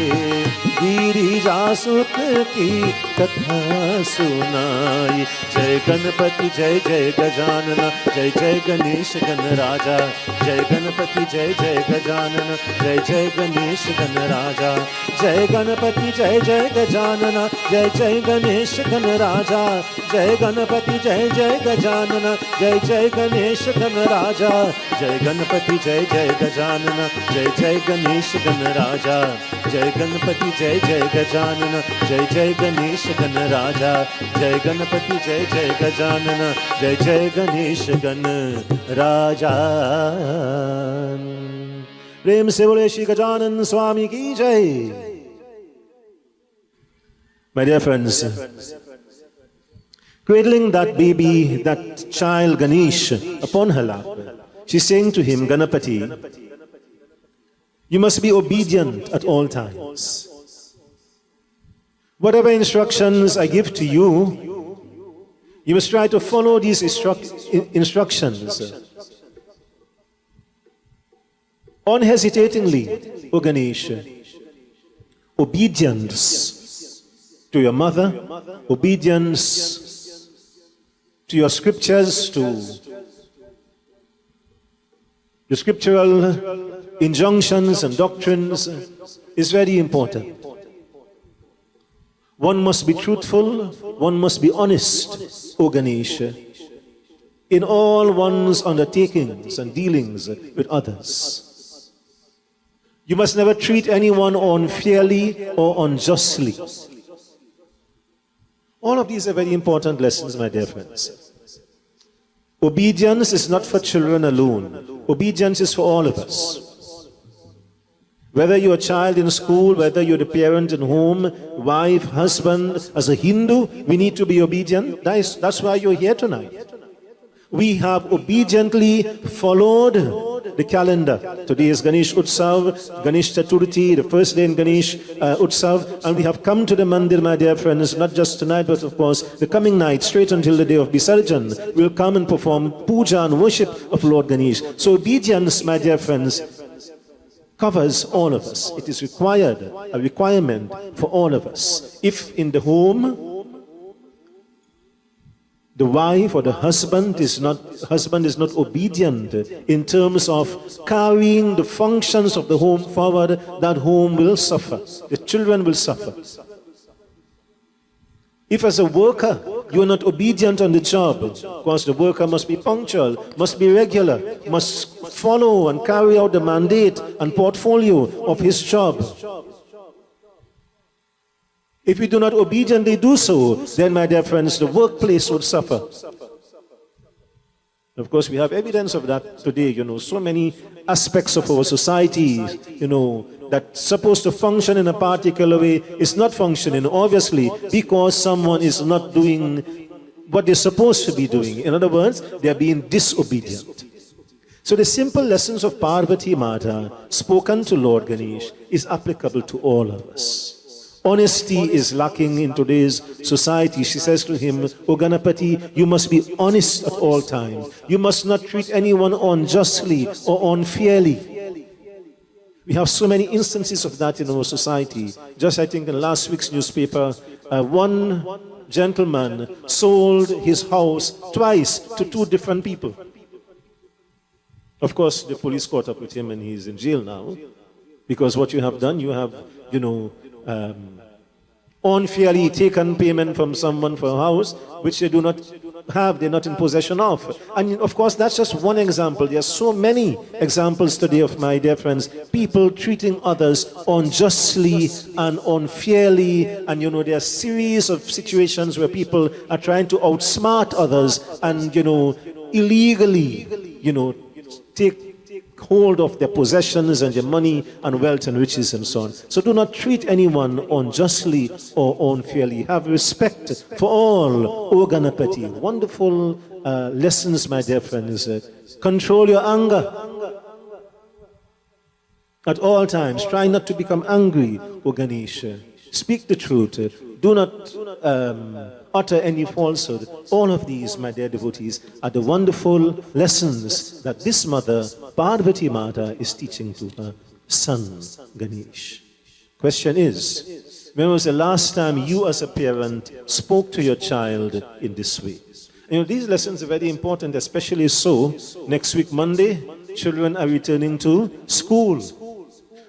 गिरी जासुत की कथा सुनाए। जय गणपति जय जय गजानन, जय जय गणेश गण राजा। जय गणपति जय जय गजानन, जय जय गणेश गण राजा। जय गणपति जय जय गजानन, जय जय गणेश गण राजा। जय गणपति जय जय गजानन, जय जय गणेश गण राजा। जय गणपति जय जय गजानन, जय जय गणेश गण राजा। जय गणपति जय जय गजानन, जय जय गणेश गण राजा। जय गणपति जय जय गजानन, जय जय गणेश गण राजा। प्रेम से बोले श्री गजानन स्वामी की जय। My dear friends, cradling that baby, that child Ganesh upon her lap, she's saying to him, Ganapati, you must be obedient at all times. Whatever instructions I give to you, you must try to follow these instructions unhesitatingly, O Ganesh. obedience to your mother, obedience to your scriptures, to the scriptural injunctions and doctrines is very important. One must be truthful, one must be honest, O Ganesh, in all one's undertakings and dealings with others. You must never treat anyone unfairly or unjustly. All of these are very important lessons, my dear friends. Obedience is not for children alone. Obedience is for all of us. Whether you're a child in school, whether you're the parent in home, wife, husband, as a Hindu, we need to be obedient. That's why you're here tonight. We have obediently followed the calendar. Today is Ganesh Utsav, Ganesh Chaturthi, the first day in Ganesh Utsav, and we have come to the mandir, my dear friends, not just tonight, but of course the coming night, straight until the day of Visarjan, we'll come and perform puja and worship of Lord Ganesh. So obedience, my dear friends, covers all of us. It is required, a requirement for all of us. If in the home, the wife or the husband is not obedient in terms of carrying the functions of the home forward, that home will suffer. The children will suffer. If as a worker you are not obedient on the job, of course the worker must be punctual, must be regular, must follow and carry out the mandate and portfolio of his job. If we do not obediently do so, then, my dear friends, the workplace would suffer. Of course, we have evidence of that today. So many aspects of our society, that's supposed to function in a particular way is not functioning, obviously, because someone is not doing what they're supposed to be doing. In other words, they're being disobedient. So the simple lessons of Parvati Mata spoken to Lord Ganesh is applicable to all of us. Honesty is lacking in today's society. She says to him, O Ganapati, you must be honest at all times. You must not treat anyone unjustly or unfairly. We have so many instances of that in our society. Just I think in last week's newspaper, one gentleman sold his house twice to two different people. Of course, the police caught up with him and he's in jail now. Because what you have done, you have, unfairly taken payment from someone for a house which they do not have, they're not in possession of. And of course, that's just one example. There are so many examples today of, my dear friends, people treating others unjustly and unfairly. And there are a series of situations where people are trying to outsmart others and, illegally, take hold of their possessions and their money and wealth and riches and so on. So do not treat anyone unjustly or unfairly. Have respect for all, O Ganapati. Wonderful lessons, my dear friends. Control your anger at all times. Try not to become angry, O Ganesh. Speak the truth. Do not utter any falsehood. All of these, my dear devotees, are the wonderful lessons that this mother, Parvati Mata, is teaching to her son, Ganesh. Question is, when was the last time you as a parent spoke to your child in this way? These lessons are very important, especially so, next week, Monday, children are returning to school.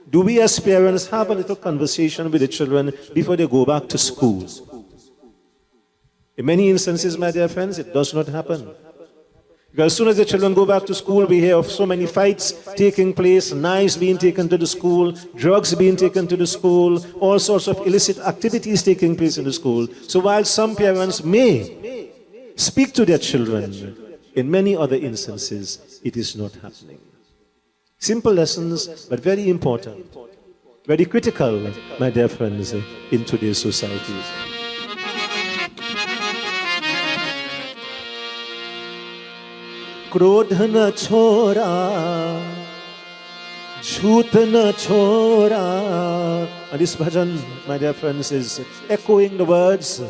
Do we as parents have a little conversation with the children before they go back to school? In many instances, my dear friends, it does not happen. Because as soon as the children go back to school, we hear of so many fights taking place, knives being taken to the school, drugs being taken to the school, all sorts of illicit activities taking place in the school. So while some parents may speak to their children, in many other instances, it is not happening. Simple lessons, but very important, very critical, my dear friends, in today's society. क्रोध न छोरा, झूठ न छोरा. And this bhajan, my dear friends, is echoing the words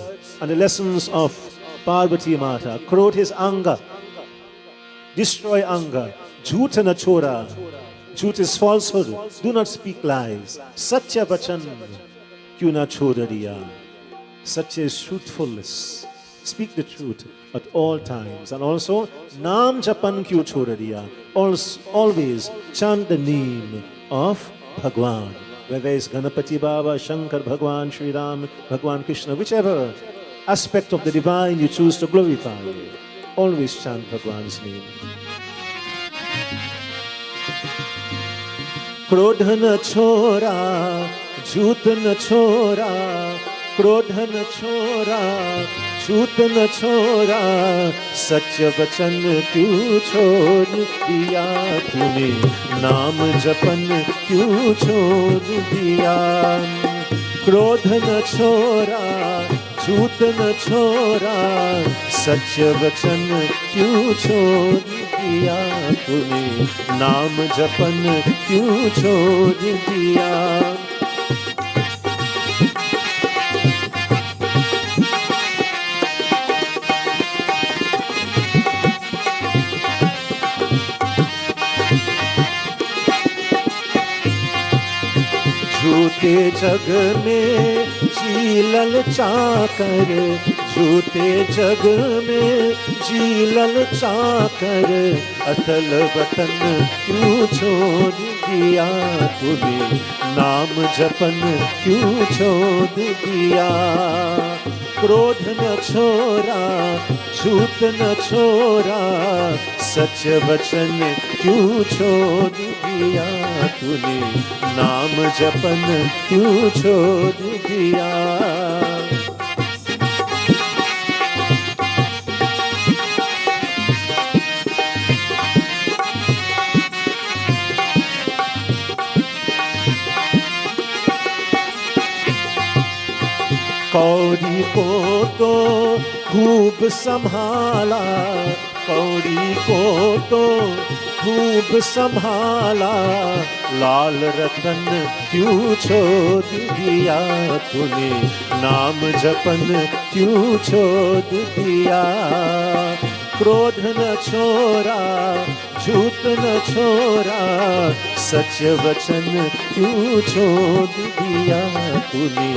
and the lessons of Parvati Mata. Krodh is anger. Destroy anger. Jhoot na chora. Jhoot is falsehood. Do not speak lies. Satya vachan. क्यों ना छोड़ दिया. Such is truthfulness. Speak the truth at all times. And also, Naam Japan Kyu Chodariya. Always chant the name of Bhagwan. Whether it's Ganapati Baba, Shankar Bhagwan, Sri Ram, Bhagwan Krishna, whichever aspect of the divine you choose to glorify, always chant Bhagwan's name. क्रोध न छोरा, झूठ न छोरा, क्रोध न छोरा, झूठ न छोरा, सच वचन क्यों छोड़ दिया तूने, नाम जपन क्यों छोड़ दिया. क्रोध न छोरा, झूठ न छोरा, सच वचन क्यों छोड़ दिया तूने, नाम जपन क्यों छोड़ दिया. झूठे जग में जीलल चाकर, झूठे जग में जीलल चाकर, अतल वतन क्यों छोड़ दिया तूने, नाम जपन क्यों छोड़ दिया. क्रोध न छोरा, झूठ न छोरा, सच वचन क्यों छोड़ दिया तूने, नाम जपन क्यों छोड़ दिया. कौड़ी को तो खूब संभाला, कौड़ी को तो खूब संभाला, लाल रतन क्यों छोड़ दिया तूने, नाम जपन क्यों छोड़ दिया. क्रोध न छोरा, झूठ न छोरा, सच वचन क्यों छोड़ दिया तूने,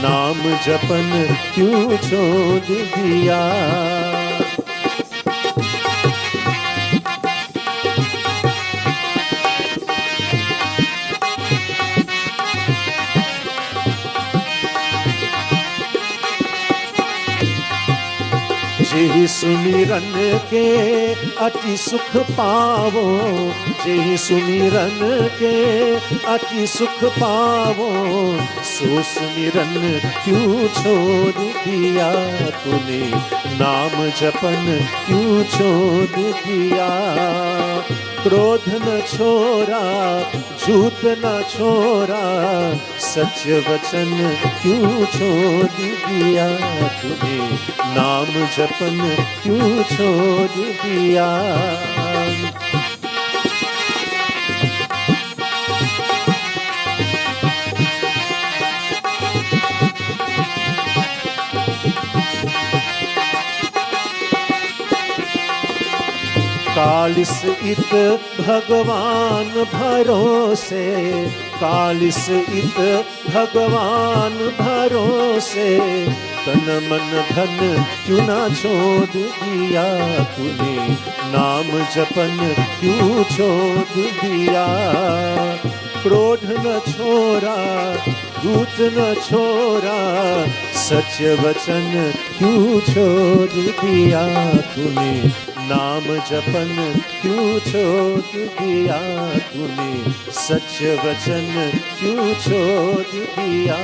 नाम जपन क्यों छोड़ दिया. जेहि सुमिरन के अति सुख पावो, जेहि सुमिरन के अति सुख पावो, सो सुमिरन क्यों छोड़ दिया तूने, नाम जपन क्यों छोड़ दिया. क्रोध न छोरा, झूठ न छोरा, सच वचन क्यों छोड़ दिया तूने, नाम जपन क्यों छोड़ दिया. कालिस इत भगवान भरोसे, कालिस इत भगवान भरोसे, तन मन धन क्यों ना छोड़ दिया तूने, नाम जपन क्यों छोड़ दिया. क्रोध न छोरा, झूठ न छोरा, सच वचन क्यों छोड़ दिया तूने, नाम जपन क्यों छोड़ दिया तूने, सच वचन क्यों छोड़ दिया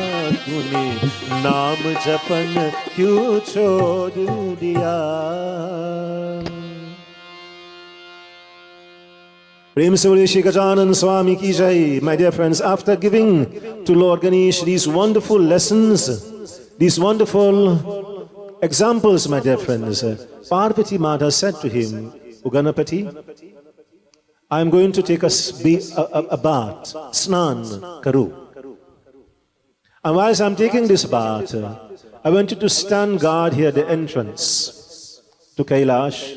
तूने, नाम जपन क्यों छोड़ दिया. प्रेम से बोलिए श्री गजानन स्वामी की जय. My dear friends, after giving to Lord Ganesh these wonderful lessons, these wonderful examples, my dear friends, Parvati Mata said to him, O Ganapati, I am going to take a bath, snan, karu. And whilst I am taking this bath, I want you to stand guard here at the entrance to Kailash.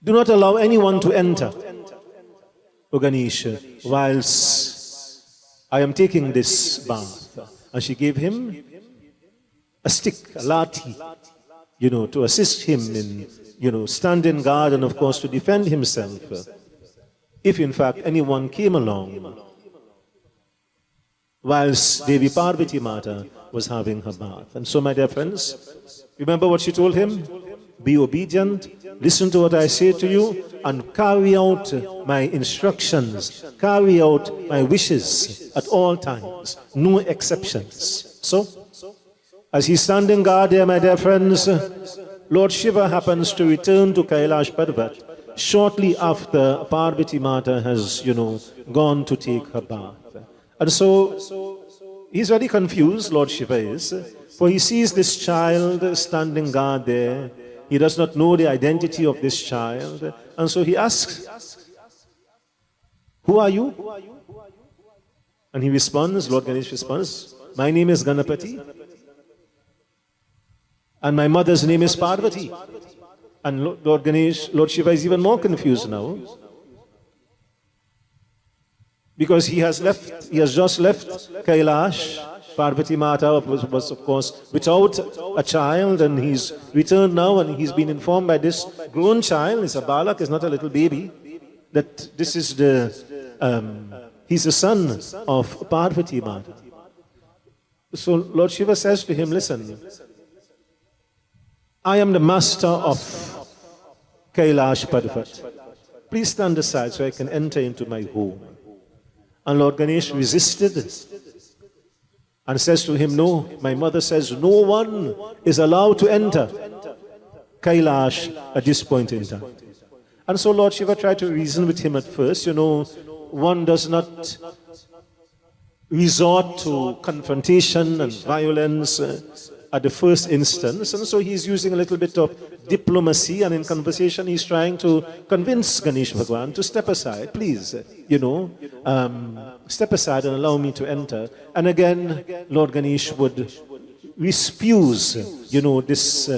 Do not allow anyone to enter, O Ganesh, whilst I am taking this bath. And she gave him a stick, a lathi, to assist him in, standing guard and of course to defend himself. If in fact anyone came along whilst Devi Parvati Mata was having her bath. And so, my dear friends, remember what she told him? Be obedient, listen to what I say to you, and carry out my instructions, carry out my wishes at all times, no exceptions. So, as he's standing guard there, my dear friends, Lord Shiva happens to return to Kailash Parvat shortly after Parvati Mata has, gone to take her bath. And so, he's very confused, Lord Shiva is, for he sees this child standing guard there. He does not know the identity of this child. And so he asks, who are you? And he responds, Lord Ganesh responds, my name is Ganapati. And my mother's name is Parvati. And Lord Ganesh, Lord Shiva is even more confused now. Because he has just left Kailash. Parvati Mata was of course without a child, and he's returned now, and he's been informed by this grown child, it's a balak, it's not a little baby, that this is he's the son of Parvati Mata. So Lord Shiva says to him, listen, I am the master of Kailash Parvat. Please stand aside so I can enter into my home. And Lord Ganesh resisted and says to him, no, my mother says no one is allowed to enter Kailash at this point in time. And so Lord Shiva tried to reason with him at first. One does not resort to confrontation and violence at the first instance. And so he's using a little bit of diplomacy, and in conversation he's trying to convince Ganesh Bhagwan to step aside, please, step aside and allow me to enter. And again, Lord Ganesh would refuse, this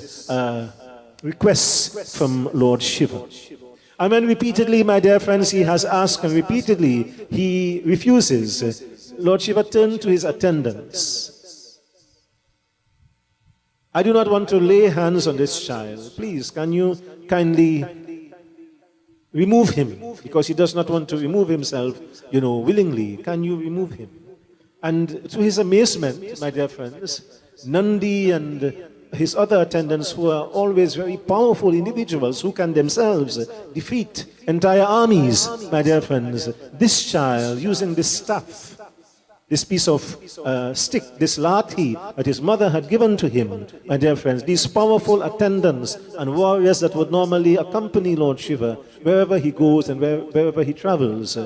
request from Lord Shiva. And when repeatedly, my dear friends, he has asked and repeatedly he refuses, Lord Shiva turned to his attendants. I do not want to lay hands on this child. Please, can you kindly remove him? Because he does not want to remove himself, willingly. Can you remove him? And to his amazement, my dear friends, Nandi and his other attendants, who are always very powerful individuals who can themselves defeat entire armies, my dear friends, this child, using this staff, this piece of stick, this lathi that his mother had given to him, my dear friends, these powerful attendants and warriors that would normally accompany Lord Shiva wherever he goes and wherever he travels,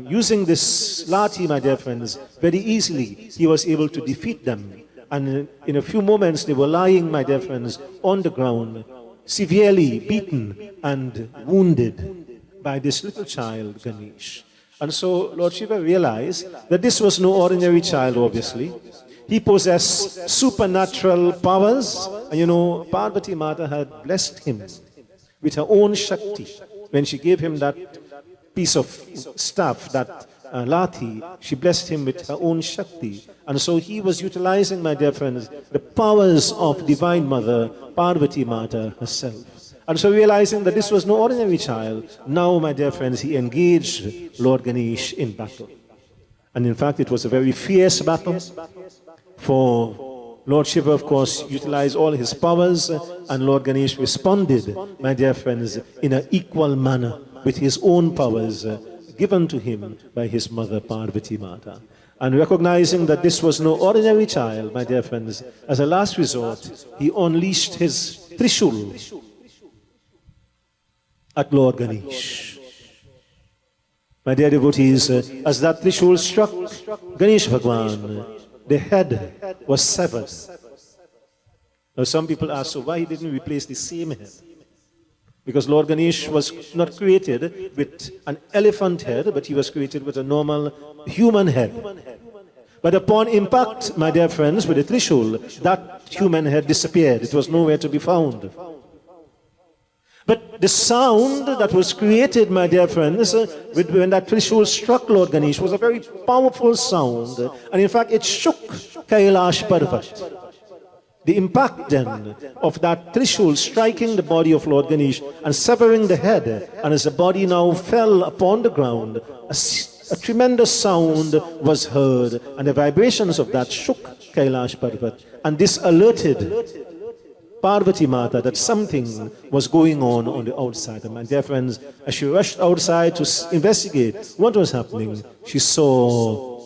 using this lathi, my dear friends, very easily he was able to defeat them. And in a few moments they were lying, my dear friends, on the ground, severely beaten and wounded by this little child, Ganesh. And so Lord Shiva realized that this was no ordinary child, obviously. He possessed supernatural powers. And Parvati Mata had blessed him with her own Shakti. When she gave him that piece of staff, that lathi, she blessed him with her own Shakti. And so he was utilizing, my dear friends, the powers of Divine Mother, Parvati Mata herself. And so realizing that this was no ordinary child, now, my dear friends, he engaged Lord Ganesh in battle. And in fact, it was a very fierce battle, for Lord Shiva, of course, utilized all his powers, and Lord Ganesh responded, my dear friends, in an equal manner with his own powers given to him by his mother, Parvati Mata. And recognizing that this was no ordinary child, my dear friends, as a last resort, he unleashed his Trishul at Lord Ganesh. My dear devotees, as that Trishul struck Ganesh Bhagwan, the head was severed. Now some people ask, so why he didn't replace the same head? Because Lord Ganesh was not created with an elephant head, but he was created with a normal human head. But upon impact, my dear friends, with the Trishul, that human head disappeared. It was nowhere to be found. But the sound that was created, my dear friends, when that Trishul struck Lord Ganesh was a very powerful sound. And in fact, it shook Kailash Parvat. The impact then of that Trishul striking the body of Lord Ganesh and severing the head, and as the body now fell upon the ground, a tremendous sound was heard, and the vibrations of that shook Kailash Parvat. And this alerted Parvati Mata that something was going on the outside. And my dear friends, as she rushed outside to investigate what was happening, she saw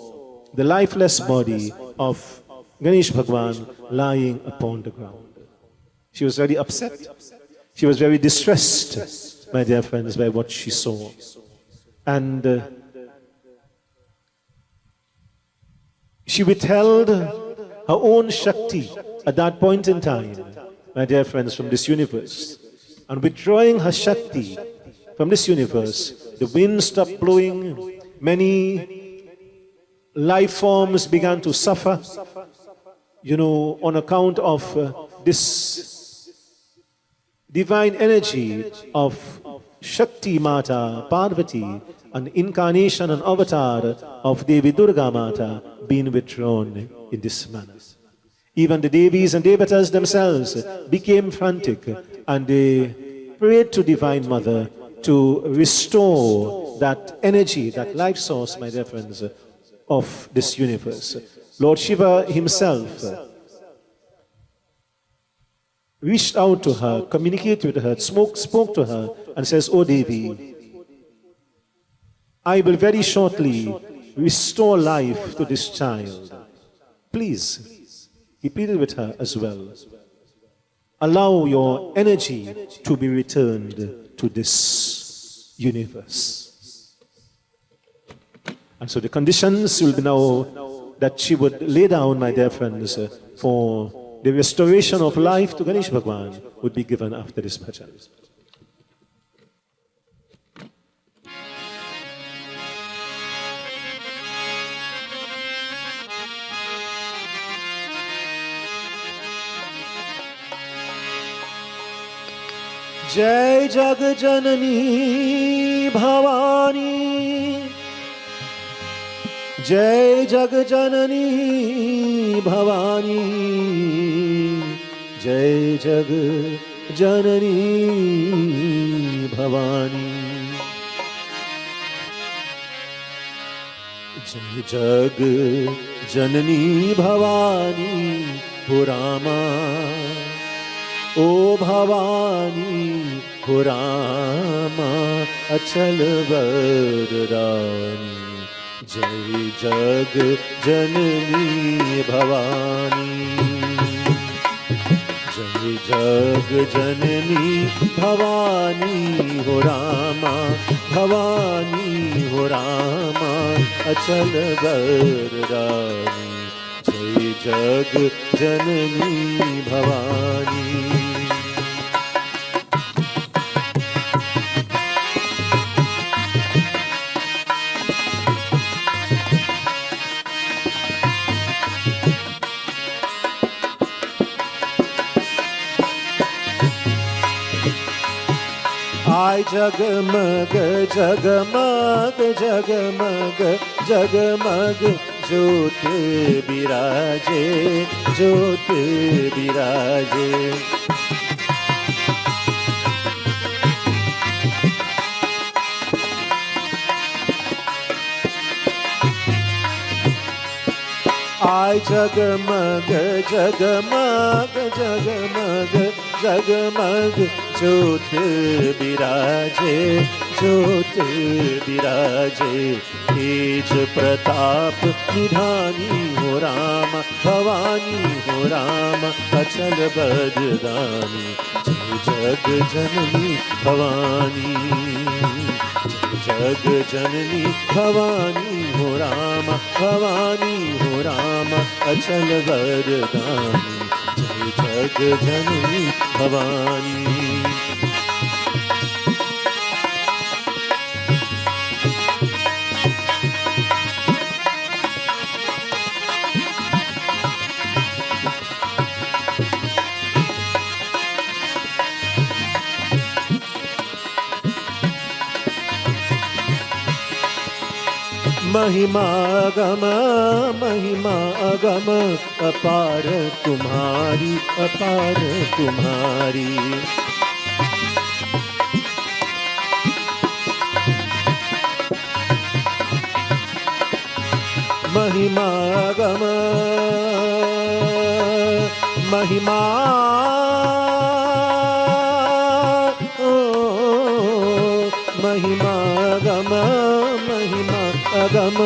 the lifeless body of Ganesh Bhagwan lying upon the ground. She was very upset. She was very distressed, my dear friends, by what she saw. And she withheld her own Shakti at that point in time, my dear friends, from this universe. And withdrawing her Shakti from this universe, the wind stopped blowing, many life forms began to suffer, on account of this divine energy of Shakti Mata, Parvati, an incarnation and avatar of Devi Durga Mata being withdrawn in this manner. Even the Devis and Devatas themselves became frantic, and they prayed to Divine Mother to restore that energy, that life source, my dear friends, of this universe. Lord Shiva himself reached out to her, communicated with her, spoke to her, and says, "O Devi, I will very shortly restore life to this child. Please," he pleaded with her as well, "allow your energy to be returned to this universe." And so the conditions will be now that she would lay down, my dear friends, for the restoration of life to Ganesh Bhagwan would be given after this bhajan. जय जग जननी भवानी, जय जग जननी भवानी, जय जग जननी भवानी, जय जग जननी भवानी हो रामा, ओ भवानी हो रामा अचल वरदानी, जय जग जननी भवानी, जय जग जननी भवानी हो रामा, भवानी हो रामा अचल वरदानी, जय जग जननी भवानी। आय जगमग जगमग जगमग जगमग ज्योत बिराजे, ज्योत बिराजे, आय जगमग जगमग जगमग जगमग ज्योत बिराजे, ज्योत बिराजे, तेज प्रताप निधानी हो राम, भवानी हो राम अचल बरदानी, जय जग जननी भवानी, जय जग जननी भवानी हो राम, भवानी हो राम अचल वरदानी, जय जग जननी भवानी। महिमा अगम अपार तुम्हारी, अपार तुम्हारी। महिमा अगम महिमा महिमा अगम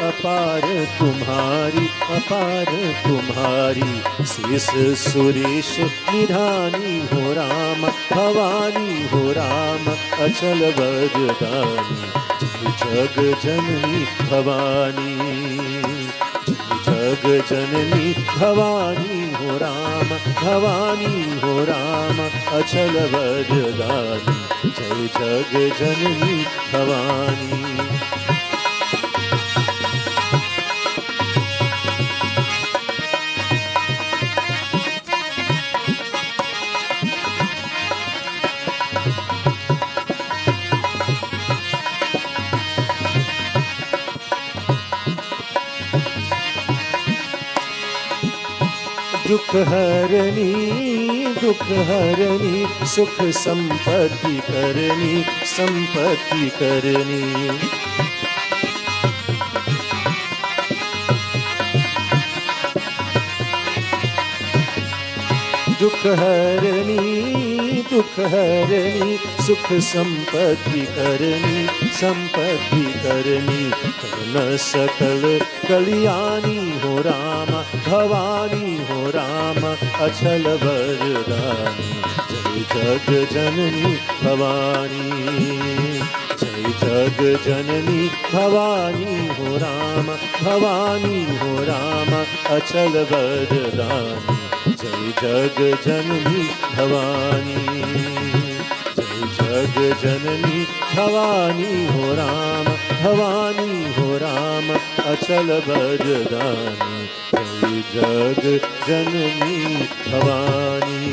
अपार तुम्हारी, अपार तुम्हारी। शेष सुरेश निधानी हो राम, भवानी हो राम, अचल वरदानी। जग जननी भवानी, जग जननी भवानी हो राम, भवानी हो राम, अचल वरदानी। जय जग जननी भवानी। दुख हरनी सुख संपत्ति करनी, संपत्ति करनी। दुख हरनी सुख संपत्ति करनी, संपत्ति करनी। कल सकल कल्याणी हो राम, भवानी हो राम, अचल वरदानी। जय जग जननी भवानी, जय जग जननी भवानी हो राम, भवानी हो राम, अचल वरदानी। जय जग जननी भवानी, जय जग जननी भवानी हो राम, भवानी हो राम, अचल वरदानी। जय जग जननी भवानी,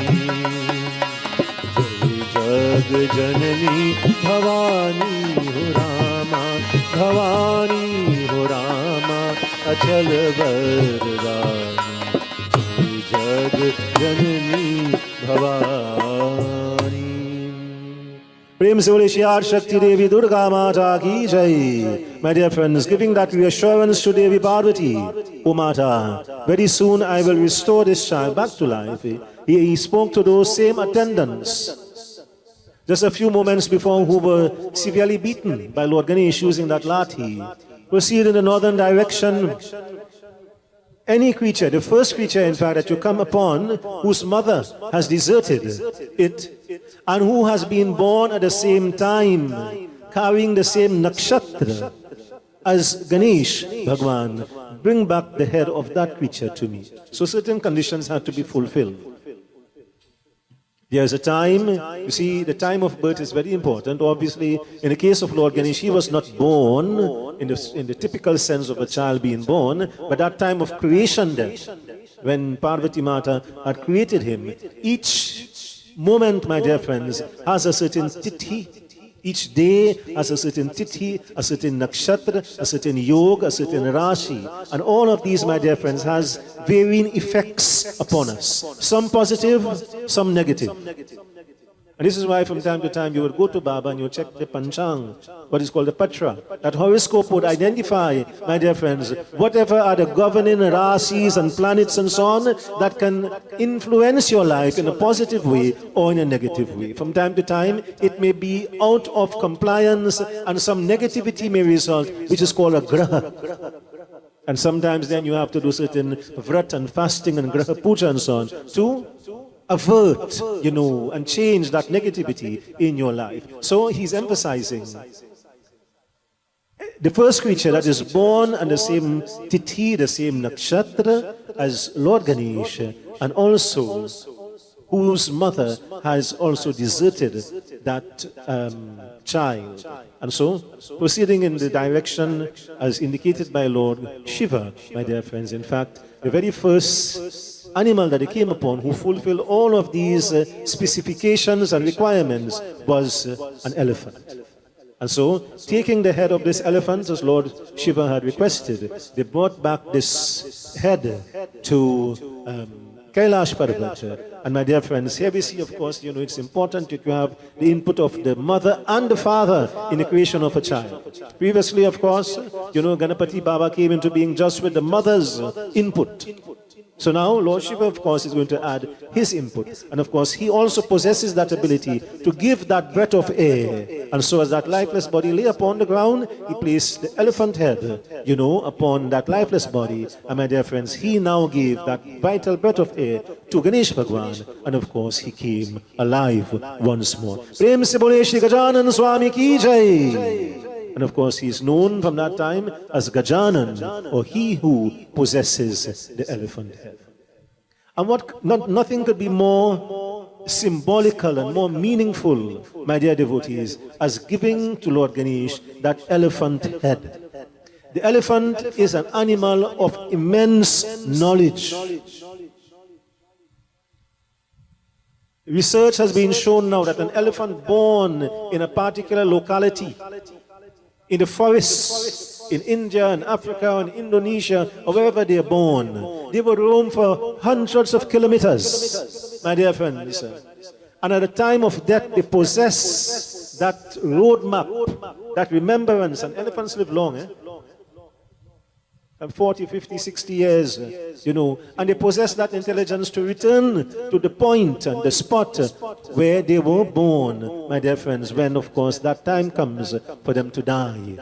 जय जग जननी भवानी हो राम, भवानी हो राम, अचल वरदानी। जग जननी भवानी। प्रेम से बोले श्री आदि शक्ति देवी दुर्गा माता की जय। My dear friends, giving that reassurance to Devi Parvati, O Mata, very soon I will restore this child back to life. He spoke to those same attendants just a few moments before who were severely beaten by Lord Ganesh using that lathi. Proceed in the northern direction. Any creature, the first creature in fact that you come upon, whose mother has deserted it, and who has been born at the same time, carrying the same nakshatra as Ganesh Bhagwan, bring back the head of that creature to me. So certain conditions have to be fulfilled. There's a time, you see, the time of birth is very important. Obviously, in the case of Lord Ganesh, he was not born in the typical sense of a child being born, but that time of creation then, when Parvati Mata had created him, each moment, my dear friends, has a certain tithi. Each day has a certain tithi, a certain nakshatra, a certain yoga, a certain rashi. And all of these, my dear friends, has varying effects upon us. Some positive, some negative. And this is why from time to time you would go to Baba and you check the Panchang, what is called the Patra. That horoscope would identify, my dear friends, whatever are the governing rasis and planets and so on that can influence your life in a positive way or in a negative way. From time to time it may be out of compliance and some negativity may result, which is called a graha. And sometimes then you have to do certain vrat and fasting and graha puja and so on to avert, and change that negativity in your life. So he's emphasizing the first creature that is born and the same tithi, the same nakshatra as Lord Ganesh, and also whose mother has also deserted that child. And so, proceeding in the direction as indicated by Lord Shiva, my dear friends, in fact, the very first animal that he came upon who fulfilled all of these specifications and requirements was an elephant. And so, taking the head of this elephant, as Lord Shiva had requested, they brought back this head to Kailash Parvat. And my dear friends, here we see, of course, it's important that you have the input of the mother and the father in the creation of a child. Previously, of course, Ganapati Baba came into being just with the mother's input. So now Lord Shiva, of course, is going to add his input. And of course, he also possesses that ability to give that breath of air. And so as that lifeless body lay upon the ground, he placed the elephant head, upon that lifeless body. And my dear friends, he now gave that vital breath of air to Ganesh Bhagwan. And of course, he came alive once more. Prem se bole Shri Gajanan Swami ki jai. And of course, he is known from that time as Gajanan, or he who possesses the elephant head. And nothing could be more symbolical and more meaningful, my dear devotees, as giving to Lord Ganesh that elephant head. The elephant is an animal of immense knowledge. Research has been shown now that an elephant born in a particular locality, in the forests, in India and Africa and Indonesia, or wherever they are born, they will roam for hundreds of kilometers, my dear friends. And at the time of death, they possess that roadmap, that remembrance. And elephants live long, 40, 50, 60 years, and they possess that intelligence to return to the point and the spot where they were born, my dear friends, when, of course, that time comes for them to die.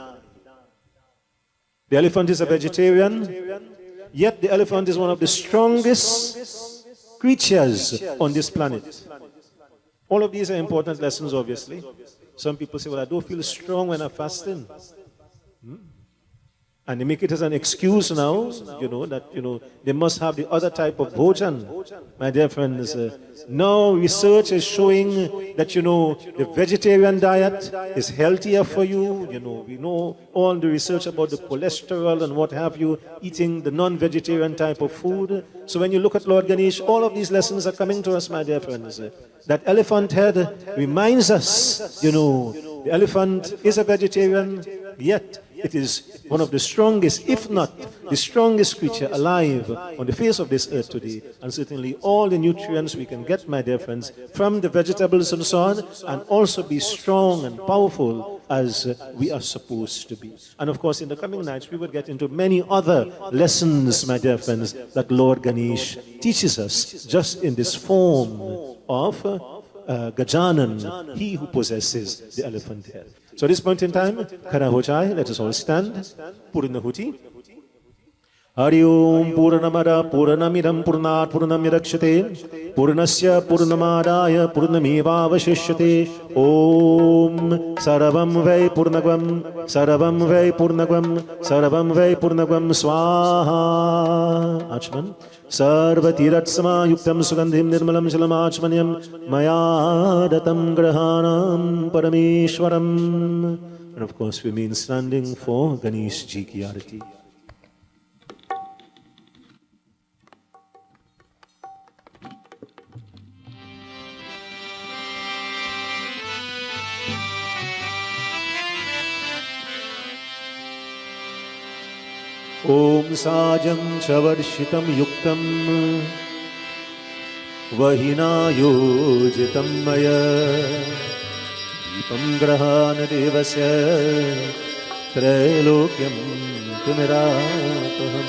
The elephant is a vegetarian, yet the elephant is one of the strongest creatures on this planet. All of these are important lessons, obviously. Some people say, well, I don't feel strong when I'm fasting. And they make it as an excuse now, that, they must have the other type of bhojan. My dear friends, now research is showing that, the vegetarian diet is healthier for you. We know all the research about the cholesterol and what have you, eating the non-vegetarian type of food. So when you look at Lord Ganesh, all of these lessons are coming to us, my dear friends. That elephant head reminds us, the elephant is a vegetarian, yet it is one of the strongest, if not the strongest creature alive on the face of this earth today. And certainly all the nutrients we can get, my dear friends, from the vegetables and so on, and also be strong and powerful as we are supposed to be. And of course, in the coming nights, we will get into many other lessons, my dear friends, that Lord Ganesh teaches us just in this form of Gajanan, he who possesses the elephant head. So at this point in time, Khara ho jaye, let us all stand. Purnahuti. Hari Om Purnamada Purnamidam Purnat Purnamidakshate Purnasya Purnamadaya Purnamevavashishyate Om Sarvam Vai Purnagvam Sarvam Vai Purnagvam Sarvam Vai Purnagvam Swaha Achman Sarvatiratsama Yuktam Sugandhim Nirmalam Shalamachmanyam Mayadatam Grahanam Parameshwaram. And of course, we mean standing for Ganesh Ji ki Arati. Om Sajam Chavarshitam Yuktam Vahina Yojitam Maya Deepam Grahana Devasya Trailokyam Tumirataham.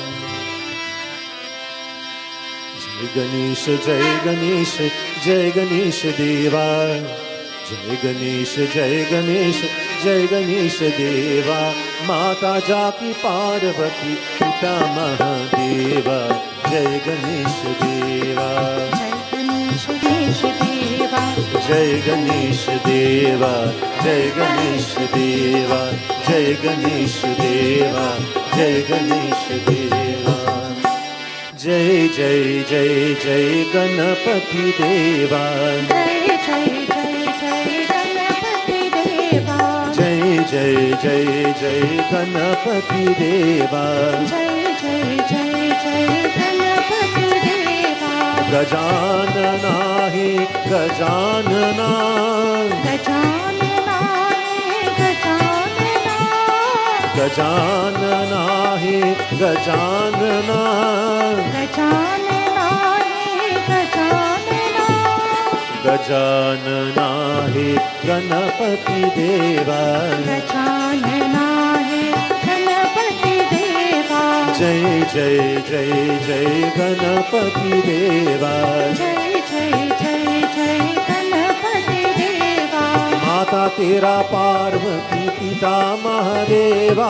Jai Ganesh, Jai Ganesh, Jai Ganesh Deva. Jai Ganesh, Jai Ganesh, Jai Ganesh Deva. Mata Jaki Parvati Pita Mahadeva. Jai Ganesh Deva. Jai Ganesh Deva. Jai Ganesh Deva. Jai Ganesh Deva. Jai Ganesh Deva. Jai Jai Jai Jai Ganapati Deva. Jai Jai Jai Ganapati Deva. Jai Jai Jai Jai Ganapati Deva. Gajanana hi Gajanana. Gajanana hi Gajanana. Gajanana हे गजानना गजानना हे गजानना गजानना हे गणपति देवा गजानना हे गणपति देवा जय जय जय जय गणपति देवा जय जय जय जय गणपति देवा माता तेरा पार्वती पिता महादेवा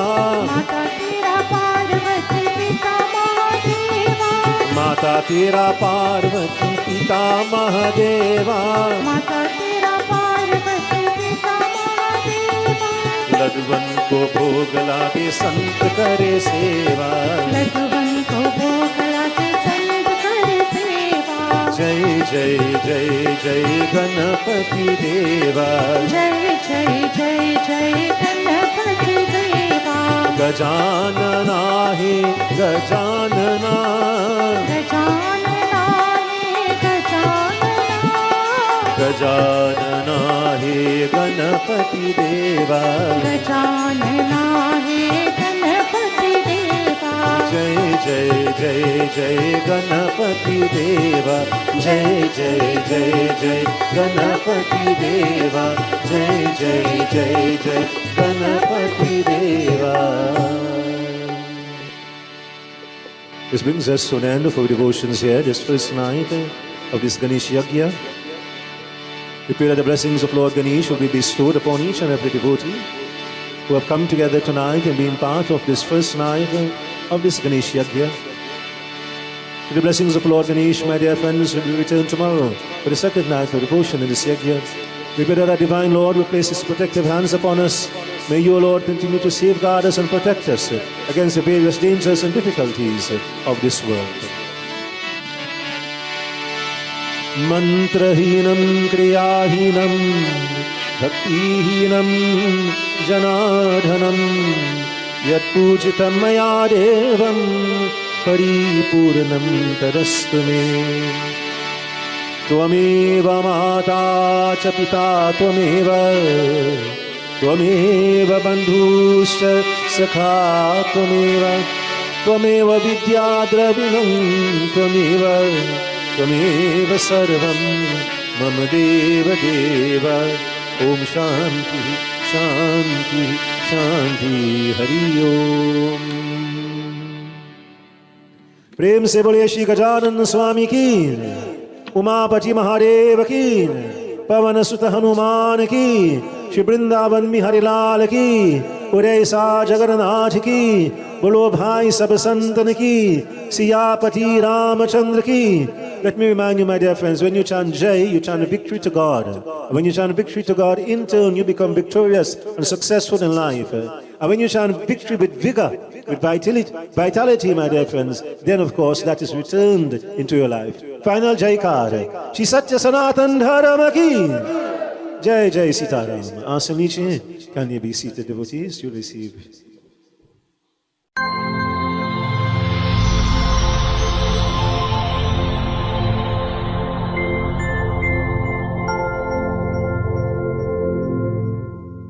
माता तेरा पार्वती पिता महादेवा माता तेरा पार्वती पिता महादेवा माता तेरा पार्वती पिता महादेवा लडवन को भोग लागे संत करे सेवा लडवन को भोग लागे संत करे सेवा जय जय जय जय गणपति देवा जय जय जय जय गणपति देवा गजानना हे गजानना गजानना हे गजानना गजानना हे गणपति देवा गजानना हे गणपति देवा जय जय जय जय गणपति देवा जय जय जय जय गणपति देवा जय जय जय जय गणपति देवा. This brings us to the end of our devotions here, this first night of this Ganesh Yagna. We pray that the blessings of Lord Ganesh will be bestowed upon each and every devotee who have come together tonight and been part of this first night of this Ganesh Yagna. To the blessings of Lord Ganesh, my dear friends, we will return tomorrow for the second night of devotion in this Yagna. We pray that our Divine Lord will place His protective hands upon us. May you, Lord, continue to safeguard us and protect us against the various dangers and difficulties of this world. Mantrahinam kriyahinam bhaktihinam janadhanam yat pujitam maya devam paripurnam tadastu me. Tvameva mata cha pita tvameva bandhuscha sakha tvameva vidya dravinam tvameva sarvam mama deva deva. Om shanti shanti shanti hari om. प्रेम से बोलिए श्री गजानन स्वामी की, उमापति महादेव की, पवन सुत हनुमान की, श्री वृंदावन में हरिलाल की, उदय सा जगन्नाथ की, बोलो भाई सब संतन की, सियापति रामचंद्र की. Let me remind you, my dear friends, when you chant Jai, you chant victory to God. When you chant victory to God, in turn you become victorious and successful in life. And when you chant victory with vigor, with vitality, my dear friends, then of course that is returned into your life. Final Jaikar. Shri Satya Sanatan Dharma ki. Jai Jai Sitaram. Ask Nietzsche, can you be seated, devotees? You receive